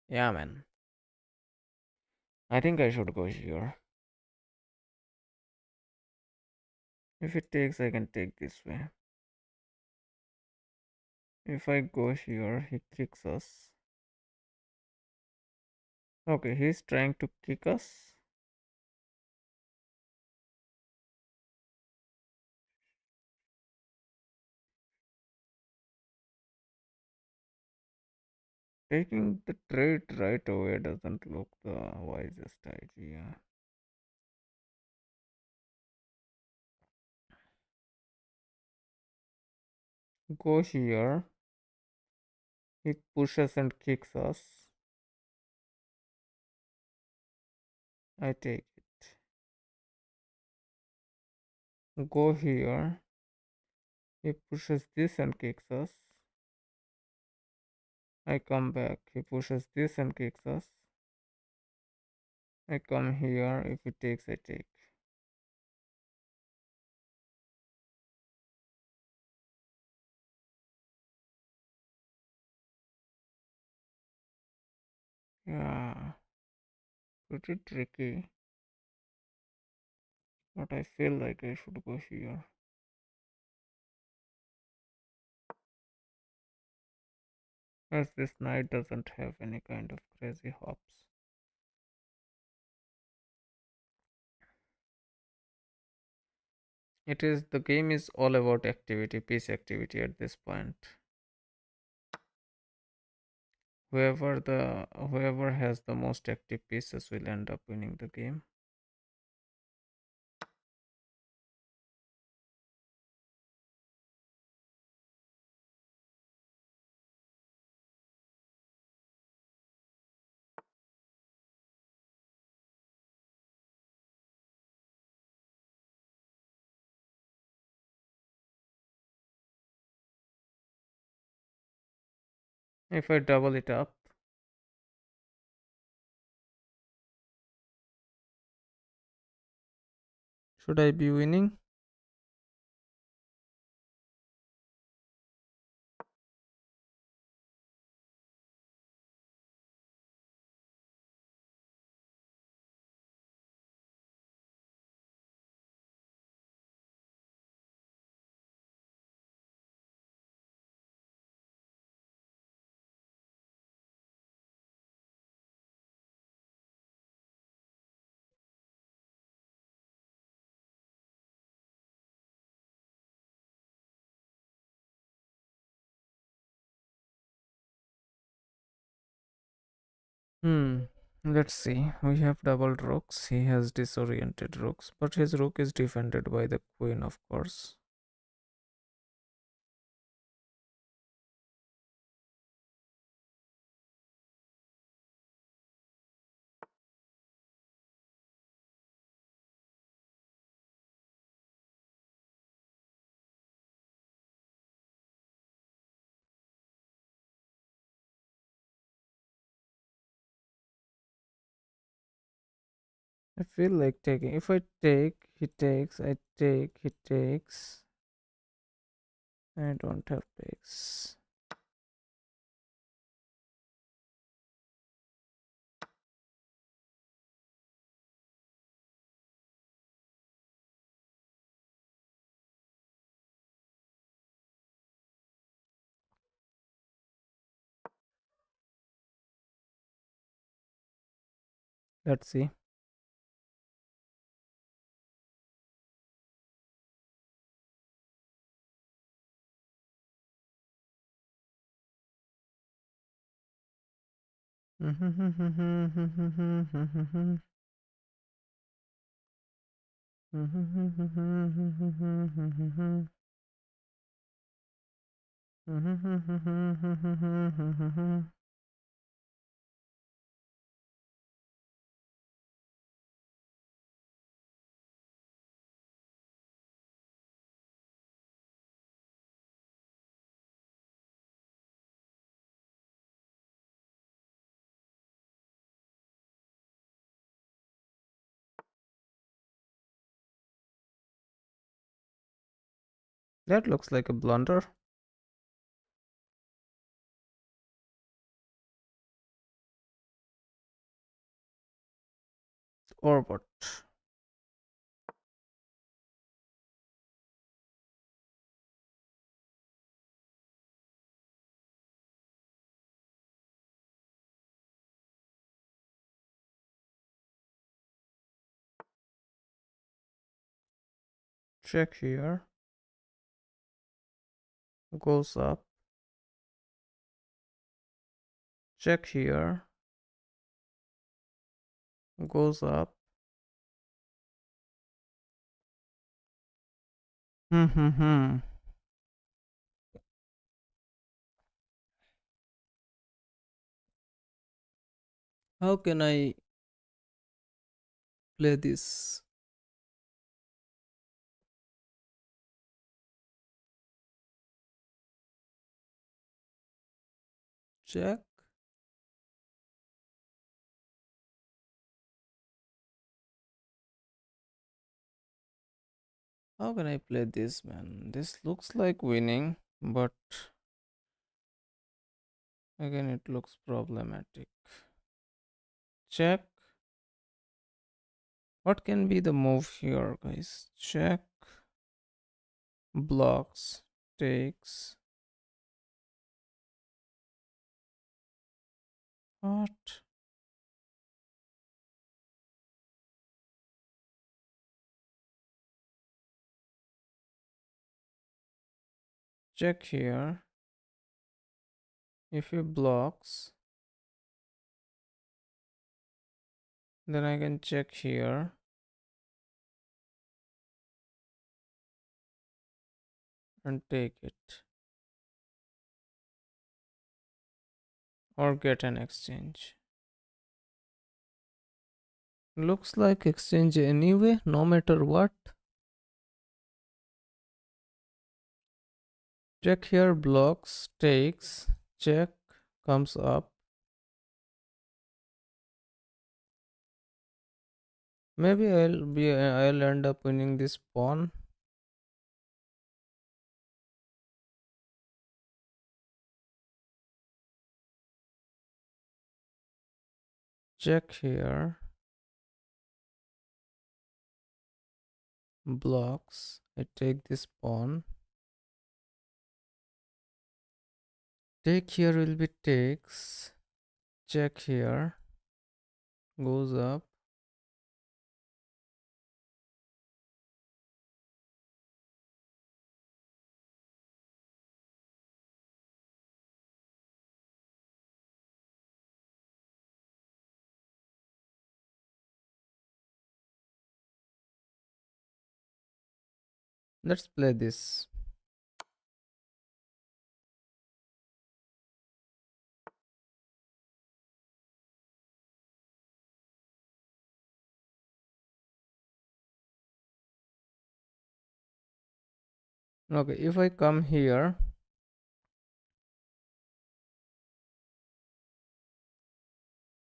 A: Yeah, man. I think I should go here. If it takes, I can take this way. If I go here, he kicks us. Okay, he's trying to kick us. Taking the trade right away doesn't look the wisest idea. Go here. He pushes and kicks us. I take it. Go here. He pushes this and kicks us. I come back. He pushes this and kicks us. I come here. If he takes, I take. Yeah, pretty tricky. But I feel like I should go here. As this knight doesn't have any kind of crazy hops. It is the game is all about activity, piece activity at this point. Whoever has the most active pieces will end up winning the game. If I double it up, should I be winning? Hmm. Let's see. We have doubled rooks. He has disoriented rooks, but his rook is defended by the queen, of course. I feel like taking. If I take, he takes. I take, he takes. I don't have takes. Let's see. That looks like a blunder. Or what? Check here. Goes up. Check here. Goes up. Hmm. How can I play this? Check. How can I play this, man? This looks like winning, but again, it looks problematic. Check. What can be the move here, guys? Check. Blocks. Takes. What? Check here. If he blocks, then I can check here and take it or get an exchange. Looks like exchange anyway, no matter what. Check here, blocks, takes, check, comes up. Maybe I'll end up winning this pawn. Check here. Blocks. I take this pawn. Take here will be takes. Check here. Goes up. Let's play this. Okay, if I come here,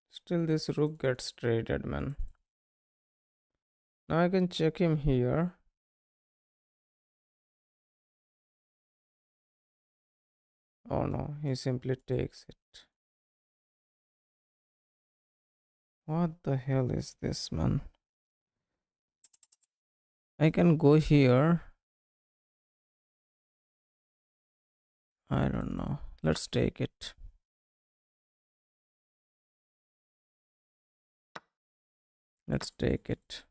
A: still this rook gets traded, man. Now I can check him here. Oh no, he simply takes it. What the hell is this, man? I can go here. I don't know. Let's take it. Let's take it.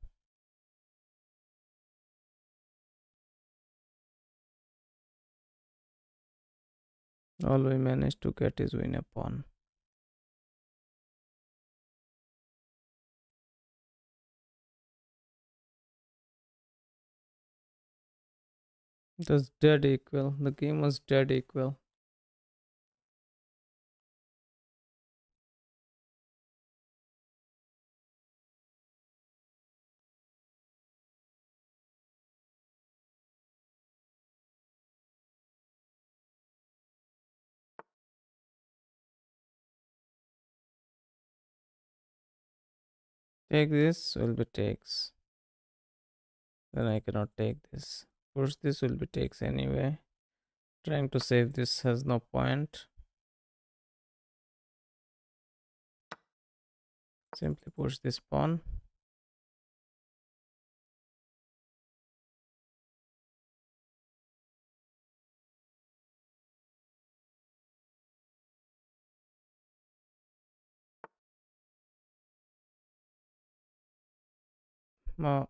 A: All we managed to get is win a pawn. It was dead equal. The game was dead equal. Take this will be takes. Then I cannot take this. Push this will be takes anyway. Trying to save this has no point. Simply push this pawn. Now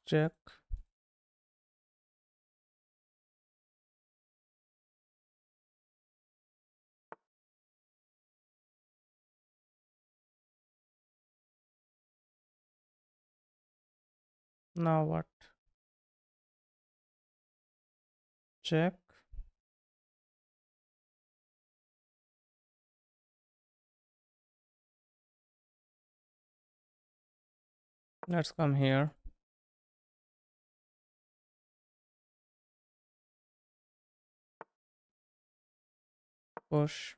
A: check. Now what? Check. Let's come here. Push.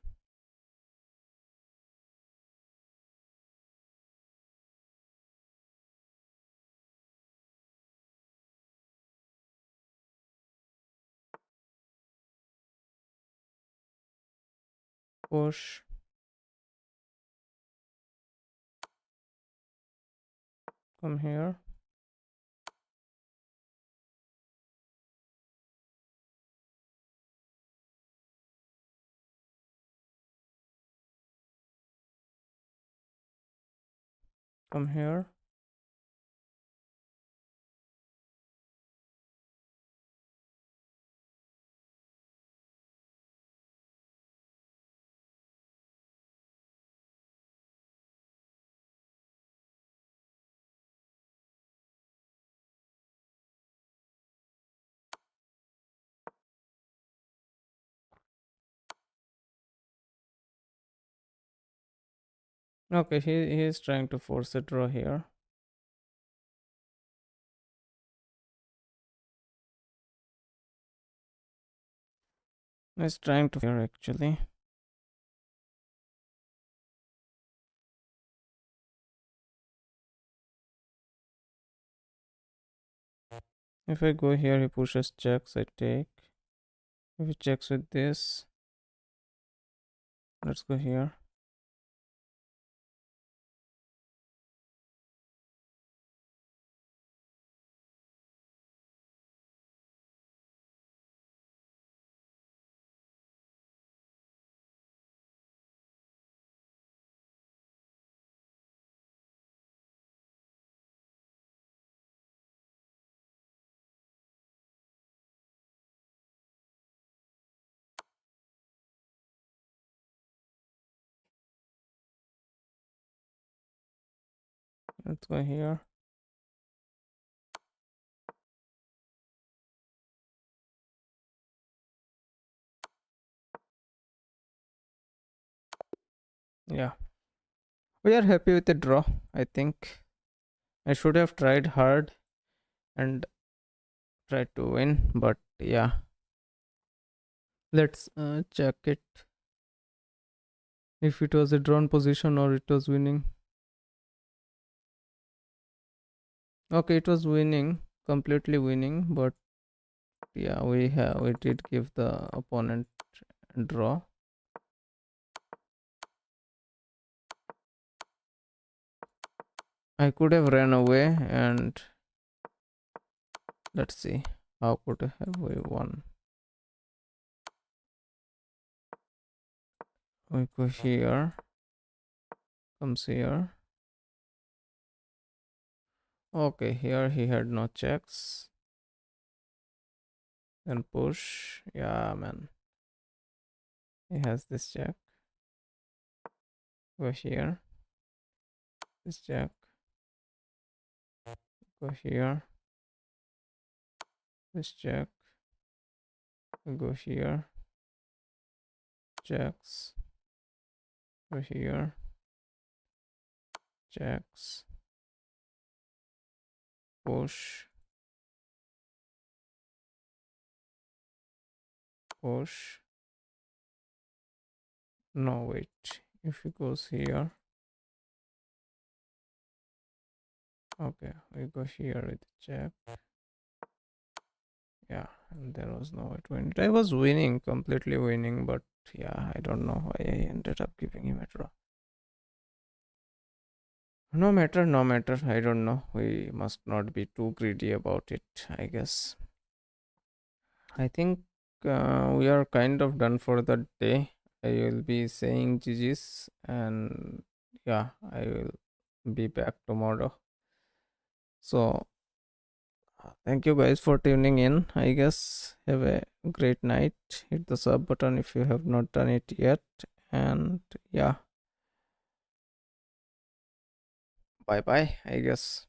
A: Push. Come here. Come here. Okay, he is trying to force a draw here. He's trying to here actually. If I go here, he pushes checks, I take. If he checks with this, let's go here. Let's go here. Yeah. We are happy with the draw, I think. I should have tried hard and tried to win, but yeah. Let's check it. If it was a drawn position or it was winning. Okay, it was winning, completely winning, but yeah, we did give the opponent a draw. I could have ran away and let's see how could have we won. We go here, comes here. Okay, here he had no checks. Then push. Yeah, man. He has this check. Go here. This check. Go here. This check. Go here. Checks. Go here. Checks. Push. Push. No, wait. If he goes here, okay, we go here with check. Yeah, and there was no way to win it. I was winning, completely winning, but yeah, I don't know why I ended up giving him a draw. No matter, no matter. I don't know. We must not be too greedy about it, I guess. I think we are kind of done for the day. I will be saying GG's, and yeah, I will be back tomorrow. So, thank you guys for tuning in. I guess have a great night. Hit the sub button if you have not done it yet. And yeah, bye bye, I guess.